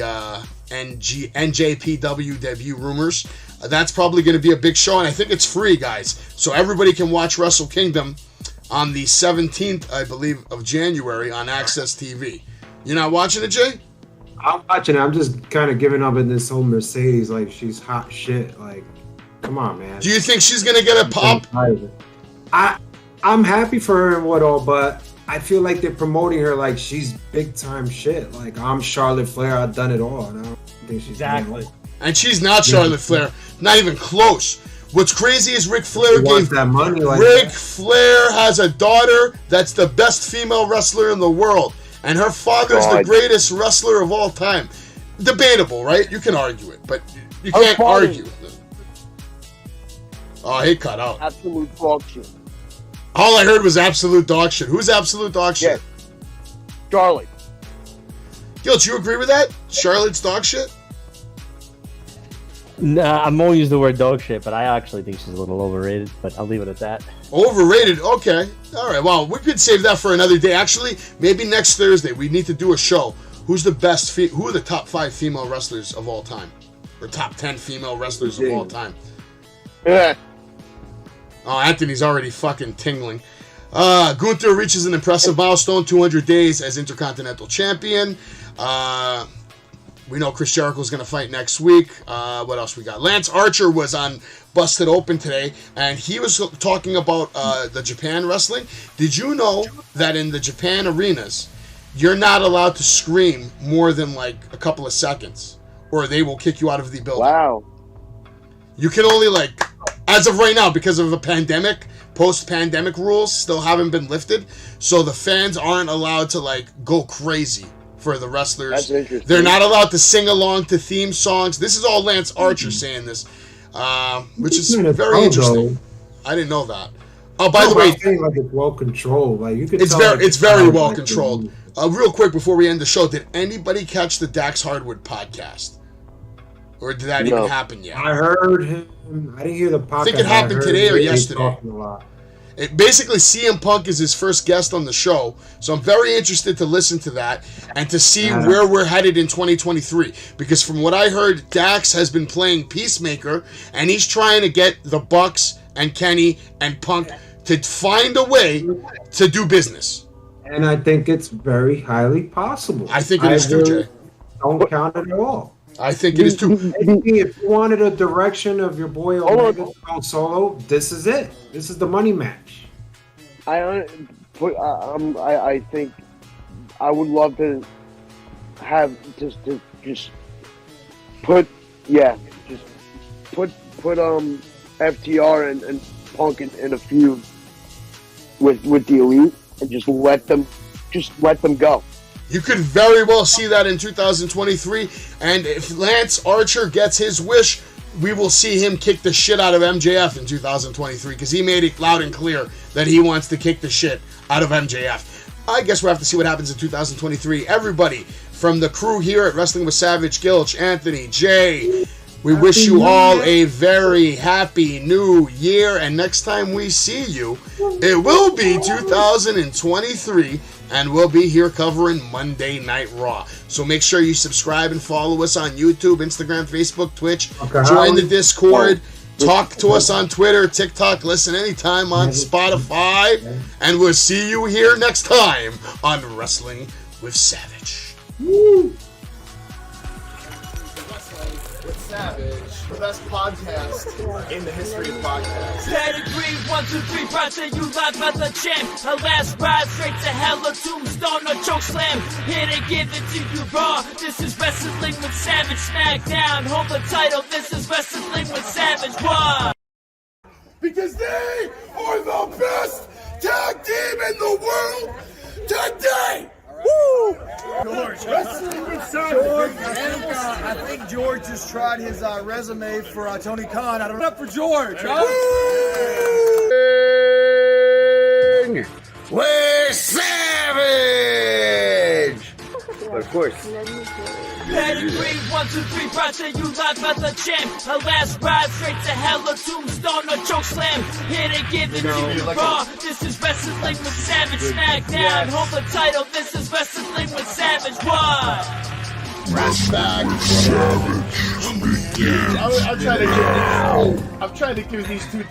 NJPW debut rumors. That's probably going to be a big show, and I think it's free, guys. So everybody can watch Wrestle Kingdom on the 17th, I believe, of January on Access TV. You're not watching it, Jay? I'm watching it. I'm just kind of giving up in this whole Mercedes. Like, she's hot shit. Like, come on, man. Do you think she's going to get a pop? I'm happy for her and what all, but I feel like they're promoting her like she's big time shit. Like, I'm Charlotte Flair. I've done it all. And I don't think she's Exactly. And she's not Charlotte Flair. Not even close. What's crazy is Ric Flair gave that money. Like Ric Flair has a daughter that's the best female wrestler in the world. And her father's the greatest wrestler of all time. Debatable, right? You can argue it, but you can't argue it. Oh, he cut out. Absolute dog shit. All I heard was absolute dog shit. Who's absolute dog shit? Charlotte. Gil, do you agree with that? Charlotte's dog shit? Nah, I'm gonna use the word dog shit, but I actually think she's a little overrated, but I'll leave it at that. Overrated? Okay. All right. Well, we could save that for another day. Actually, maybe next Thursday we need to do a show. Who's the best? Who are the top 5 female wrestlers of all time, or top 10 female wrestlers of all time? Yeah. Oh, Anthony's already fucking tingling. Gunther reaches an impressive milestone: 200 days as Intercontinental Champion. We know Chris Jericho's going to fight next week. What else we got? Lance Archer was on Busted Open today, and he was talking about the Japan wrestling. Did you know that in the Japan arenas, you're not allowed to scream more than like a couple of seconds, or they will kick you out of the building? Wow. You can only, like, as of right now, because of a pandemic, post-pandemic rules still haven't been lifted, so the fans aren't allowed to, like, go crazy for the wrestlers. That's interesting. They're not allowed to sing along to theme songs. This is all Lance Archer saying this, which is very interesting. I didn't know that. Oh, by the way, like it's well controlled. Like you could. It's very well controlled. Real quick before we end the show, did anybody catch the Dax Hardwood podcast, or did that even happen yet? I heard him. I didn't hear the podcast. I think it happened today or yesterday. Basically, CM Punk is his first guest on the show, so I'm very interested to listen to that and to see where we're headed in 2023. Because from what I heard, Dax has been playing Peacemaker, and he's trying to get the Bucks and Kenny and Punk to find a way to do business. And I think it's very highly possible. I think it is too, Jay. Don't count it at all. I think it is too. If you wanted a direction of your boy Omega to go solo, this is it. This is the money match. I think I would love to have just put FTR and Punk in a feud with the Elite and just let them go. You could very well see that in 2023, and if Lance Archer gets his wish, we will see him kick the shit out of MJF in 2023, because he made it loud and clear that he wants to kick the shit out of MJF. I guess we'll have to see what happens in 2023. Everybody from the crew here at Wrestling with Savage, Gilch, Anthony, Jay, we wish you all a very happy new year, and next time we see you, it will be 2023, and we'll be here covering Monday Night Raw. So make sure you subscribe and follow us on YouTube, Instagram, Facebook, Twitch. Join the Discord. Talk to us on Twitter, TikTok. Listen anytime on Spotify. And we'll see you here next time on Wrestling with Savage. Woo! Savage, the best podcast in the history of podcasts. Pedigree, 1, 2, 3, proud to you live as the champ. A last ride straight to hell, a tombstone, a choke slam. Here to give it to you raw. This is Wrestling with Savage. Smackdown, hold the title. This is Wrestling with Savage. Why? Because they are the best tag team in the world today. Woo! George, I think George just tried his resume for Tony Khan. I don't know for George. We're savage. But of course. Pedigree, 1, 2, 3, proud to you live as the champ. A last ride straight to hell, a tombstone, a choke slam. Here to give it to you raw. This is Wrestling with Savage. Smackdown, hold the title. This is Wrestling with Savage. Why? I'm trying to give these two